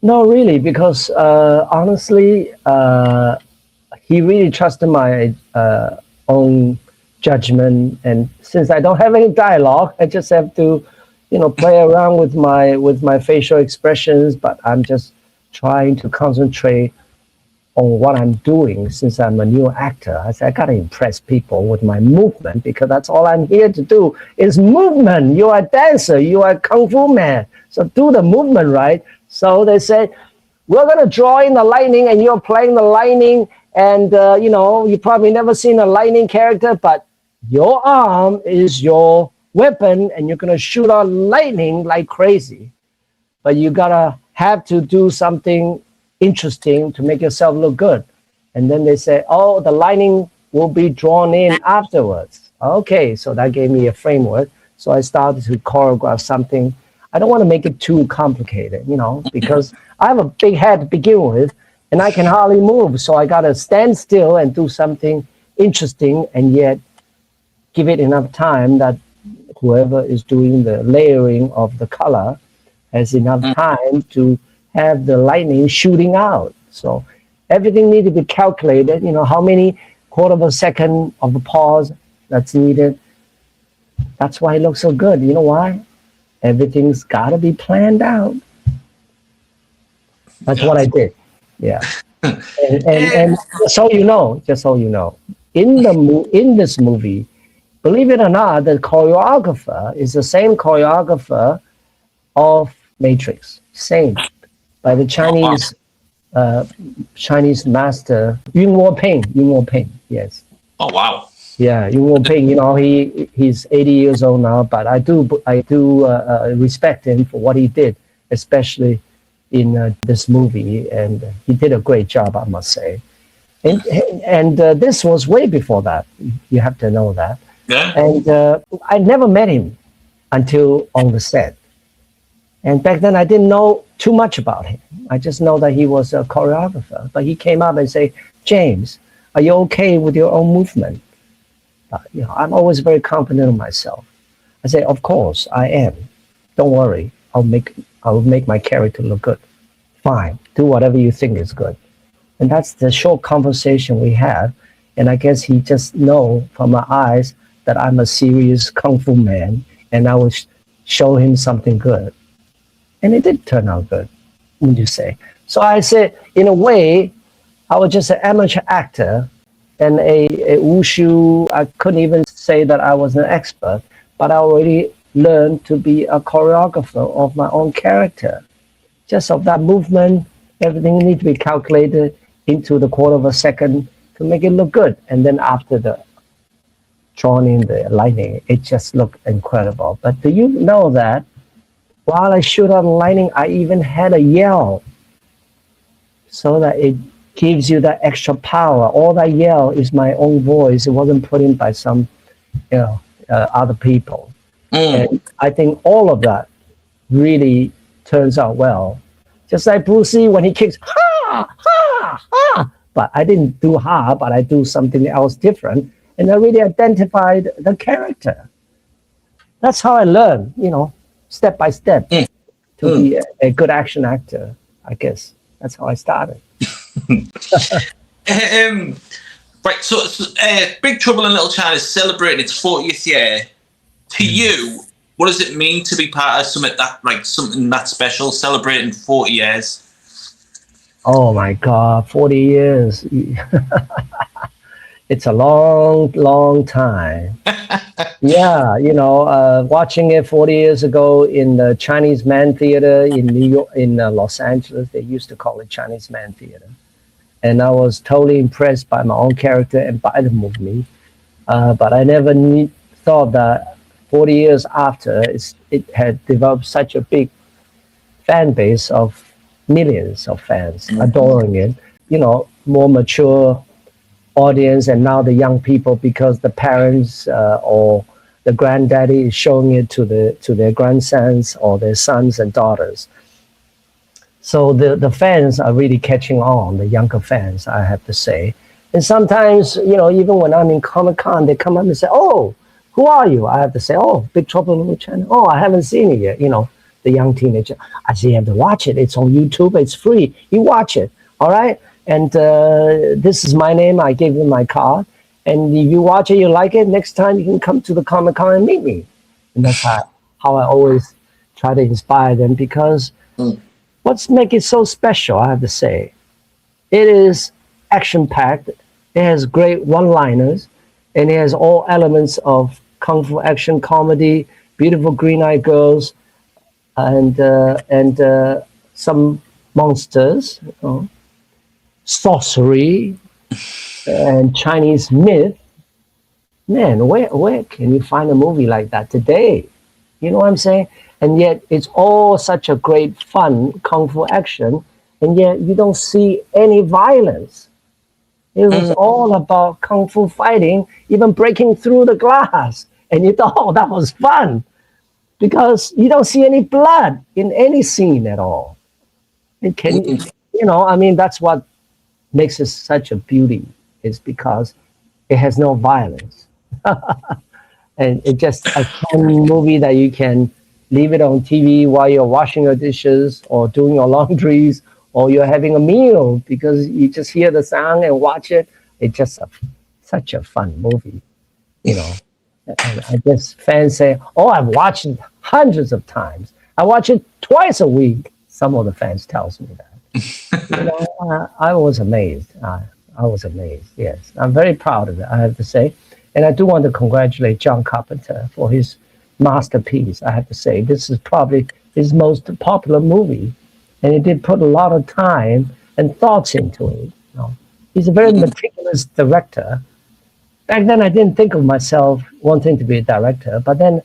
No, really, because honestly, he really trusted my own judgment. And since I don't have any dialogue, I just have to, play around with my facial expressions. But I'm just trying to concentrate on what I'm doing since I'm a new actor. I said, I got to impress people with my movement because that's all I'm here to do is movement. You are a dancer. You are a kung fu man. So do the movement right. So they said, we're going to draw in the lightning and you're playing the lightning. And, you probably never seen a lightning character, but your arm is your weapon and you're going to shoot out lightning like crazy. But you got to have to do something interesting to make yourself look good. And then they say, oh, the lightning will be drawn in afterwards. Okay, so that gave me a framework. So I started to choreograph something. I don't want to make it too complicated, because I have a big head to begin with and I can hardly move. So I got to stand still and do something interesting and yet give it enough time that whoever is doing the layering of the color has enough time to have the lightning shooting out. So everything needs to be calculated, how many quarter of a second of a pause that's needed. That's why it looks so good. You know why? Everything's got to be planned out. That's what I did. Yeah. and just so you know, in this movie, believe it or not, the choreographer is the same choreographer of Matrix. Same. By the Chinese Chinese master Yun Wo Ping, yes.
Oh wow.
Yeah, Yun Wo Ping, he's 80 years old now, but I do respect him for what he did, especially in this movie, and he did a great job, I must say. And this was way before that. You have to know that.
Yeah.
And I never met him until on the set. And back then, I didn't know too much about him. I just know that he was a choreographer. But he came up and said, "James, are you okay with your own movement?" I'm always very confident of myself. I say, "Of course, I am. Don't worry. I'll make my character look good. Fine. Do whatever you think is good." And that's the short conversation we have. And I guess he just know from my eyes that I'm a serious kung fu man, and I would show him something good. And it did turn out good, would you say? So I said, in a way, I was just an amateur actor and a wushu. I couldn't even say that I was an expert, but I already learned to be a choreographer of my own character. Just of that movement, everything needs to be calculated into the quarter of a second to make it look good. And then after the drawn in the lightning, it just looked incredible. But do you know that while I shoot on lightning, I even had a yell so that it gives you that extra power. All that yell is my own voice. It wasn't put in by some, other people. And I think all of that really turns out well. Just like Bruce Lee, when he kicks, ha, ha, ha. But I didn't do ha, but I do something else different. And I really identified the character. That's how I learned, step by step to be a good action actor, I guess. That's how I started.
Right, so Big Trouble in Little China is celebrating its 40th year. To you, what does it mean to be part of something that special, celebrating 40 years?
Oh my God, 40 years. It's a long, long time. Yeah, watching it 40 years ago in the Chinese Man Theater in New York, in Los Angeles, they used to call it Chinese Man Theater. And I was totally impressed by my own character and by the movie. But I never thought that 40 years after, it had developed such a big fan base of millions of fans adoring it. More mature audience, and now the young people, because the parents or the granddaddy is showing it to their grandsons or their sons and daughters. So the fans are really catching on, the younger fans, I have to say. And sometimes, even when I'm in Comic-Con, they come up and say, "Oh, who are you?" I have to say, "Oh, Big Trouble in Little China." "Oh, I haven't seen it yet." The young teenager. I say, "You have to watch it. It's on YouTube. It's free. You watch it. All right? And this is my name. I gave them my card. And if you watch it, you like it, next time you can come to the Comic-Con and meet me." And that's how I always try to inspire them, because what's make it so special, I have to say, it is action-packed. It has great one-liners, and it has all elements of kung fu action comedy, beautiful green-eyed girls, and some monsters, sorcery, and Chinese myth. Man, where can you find a movie like that today? You know what I'm saying? And yet it's all such a great fun kung fu action, and yet you don't see any violence. It was all about kung fu fighting, even breaking through the glass. And you thought, oh, that was fun, because you don't see any blood in any scene at all. It can, that's what makes it such a beauty, is because it has no violence. And it's just a fun movie that you can leave it on TV while you're washing your dishes or doing your laundries or you're having a meal, because you just hear the sound and watch it. It's just such a fun movie, And I guess fans say, "Oh, I've watched it hundreds of times. I watch it twice a week." Some of the fans tells me that. I was amazed. I was amazed. Yes, I'm very proud of it, I have to say. And I do want to congratulate John Carpenter for his masterpiece. I have to say, this is probably his most popular movie, and he did put a lot of time and thoughts into it. You know, he's a very meticulous director. Back then, I didn't think of myself wanting to be a director, but then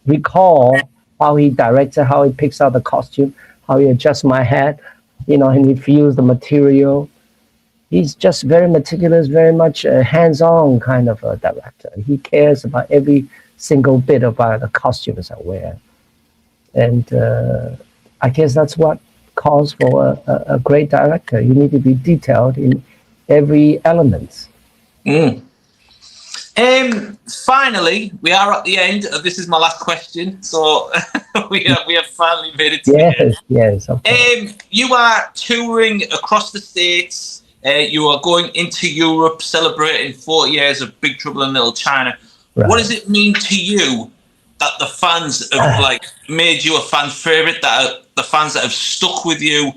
recall how he directs it, how he picks out the costume, how he adjusts my hat, you know, and he feels the material. He's just very meticulous, very much a hands-on kind of a director. He cares about every single bit about the costumes I wear. And I guess that's what calls for a great director. You need to be detailed in every element.
Finally, we are at the end. This is my last question. So we have finally made it to the end.
Yes, okay.
You are touring across the States. You are going into Europe, celebrating 40 years of Big Trouble in Little China.
Right.
What does it mean to you that the fans have like made you a fan favorite? That the fans that have stuck with you,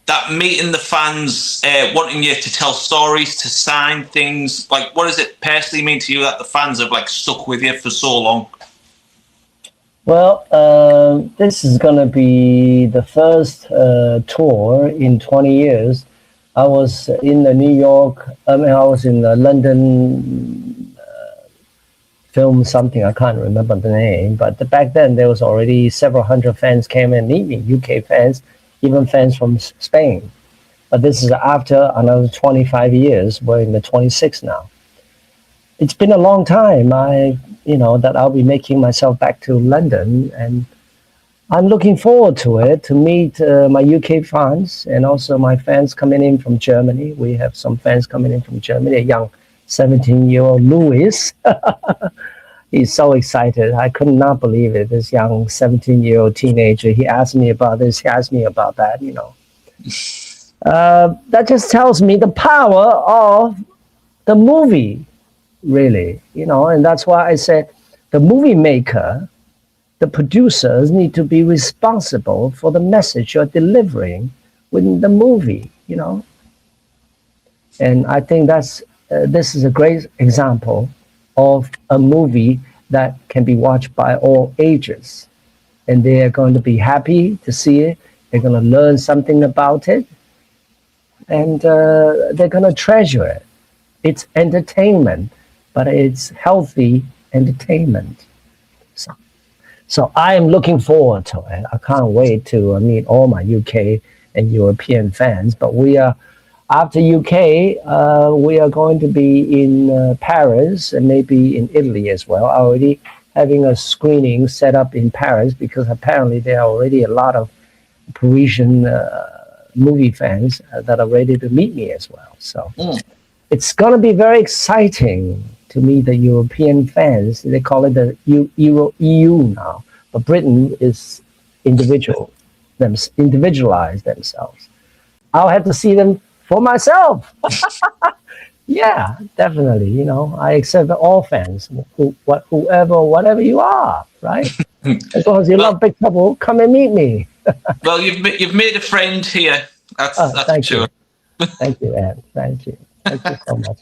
that meeting the fans, wanting you to tell stories, to sign things. Like, what does it personally mean to you that the fans have like stuck with you for so long?
Well, this is going to be the first tour in 20 years. I was in New York. I was in London. Film something, I can't remember the name, but back then there was already several hundred fans came and meet me, UK fans, even fans from Spain. But this is after another 25 years. We're in the 26 now. It's been a long time. That I'll be making myself back to London, and I'm looking forward to it, to meet my UK fans and also my fans coming in from Germany. We have some fans coming in from Germany, a young 17-year-old Louis. He's so excited. I could not believe it. This young 17-year-old teenager, he asked me about this, he asked me about that, you know. That just tells me the power of the movie, really, you know, and that's why I said the movie maker, the producers need to be responsible for the message you're delivering within the movie, you know. And I think this is a great example of a movie that can be watched by all ages. And they are going to be happy to see it. They're going to learn something about it. And they're going to treasure it. It's entertainment, but it's healthy entertainment. So I am looking forward to it. I can't wait to meet all my UK and European fans. But after UK, we are going to be in Paris and maybe in Italy as well. Already having a screening set up in Paris because apparently there are already a lot of Parisian movie fans that are ready to meet me as well. So it's going to be very exciting to meet the European fans. They call it the EU now, but Britain is individualized themselves. I'll have to see them for myself. Yeah, definitely. You know, I accept all fans, whatever you are, right? As long as you love Big Trouble, come and meet me.
Well, you've made a friend here. That's
thank
sure.
Thank you, Anth. Thank you so much.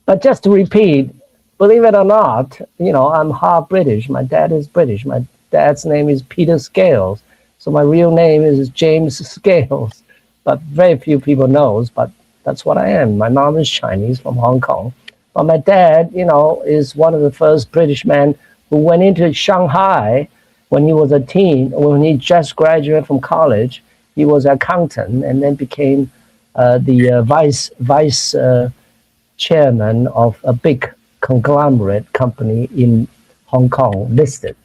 But just to repeat, believe it or not, you know, I'm half British. My dad is British. My dad's name is Peter Scales. So my real name is James Scales. But very few people knows, but that's what I am. My mom is Chinese from Hong Kong. But my dad, you know, is one of the first British men who went into Shanghai when he was a teen, when he just graduated from college. He was an accountant and then became the vice chairman of a big conglomerate company in Hong Kong, listed.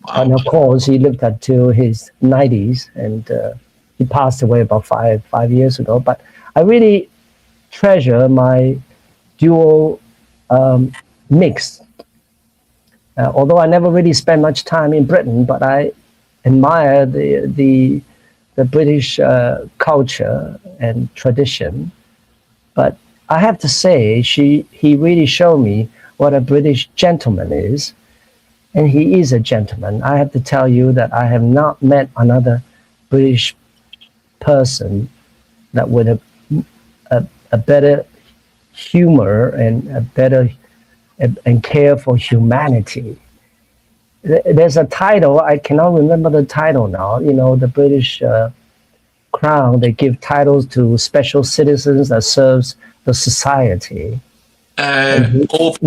Wow. And of course, he lived until his 90s, and he passed away about five years ago. But I really treasure my dual mix. Although I never really spent much time in Britain, but I admire the British culture and tradition. But I have to say, he really showed me what a British gentleman is. And he is a gentleman. I have to tell you that I have not met another British person that with a better humor and a better and care for humanity. There's a title, I cannot remember the title now, you know, the British crown, they give titles to special citizens that serves the society.
OP.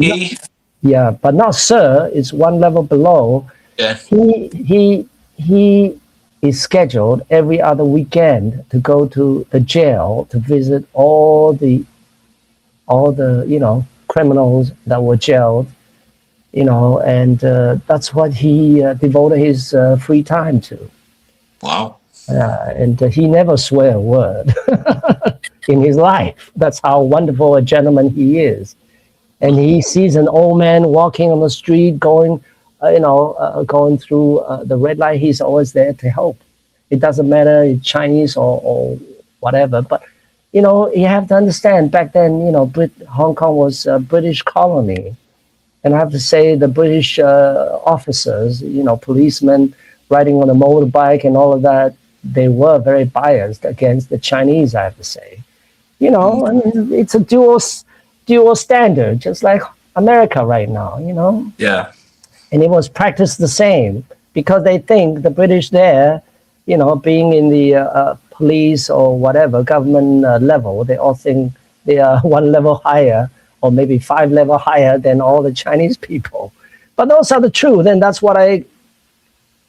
Yeah, but not sir. It's one level below.
Yeah.
He is scheduled every other weekend to go to the jail to visit all the criminals that were jailed, and that's what he devoted his free time to.
Wow.
And he never swear a word in his life. That's how wonderful a gentleman he is. And he sees an old man walking on the street, going through the red light. He's always there to help. It doesn't matter if Chinese or whatever. But you have to understand. Back then, Hong Kong was a British colony, and I have to say the British officers, policemen riding on a motorbike and all of that, they were very biased against the Chinese. I have to say, I mean, it's a dual standard, just like America right now,
Yeah.
And it was practiced the same because they think the British there, being in the police or whatever government level, they all think they are one level higher or maybe 5 level higher than all the Chinese people. But those are the truth, and that's what I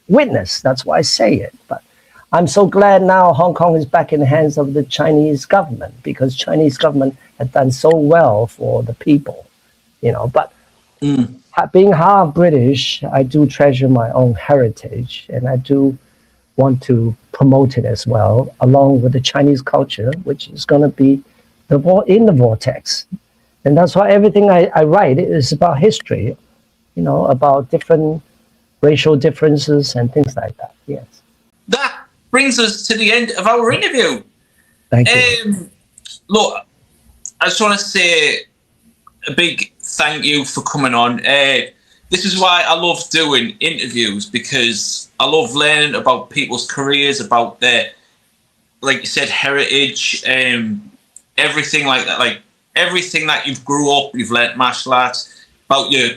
witness. That's why I say it. But I'm so glad now Hong Kong is back in the hands of the Chinese government, because Chinese government had done so well for the people, But being half British, I do treasure my own heritage, and I do want to promote it as well, along with the Chinese culture, which is going to be in the vortex. And that's why everything I write is about history, about different racial differences and things like that. Yes.
That brings us to the end of our interview.
Thank you.
Look, I just want to say a big thank you for coming on. This is why I love doing interviews, because I love learning about people's careers, about their, like you said, heritage, everything like that. Like everything that you've grew up, you've learned martial arts, about your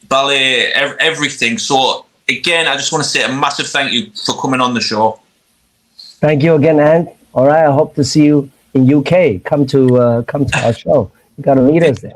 ballet, everything. So again, I just want to say a massive thank you for coming on the show.
Thank you again, Anth. All right, I hope to see you in UK. Come to our show. You got to meet us there.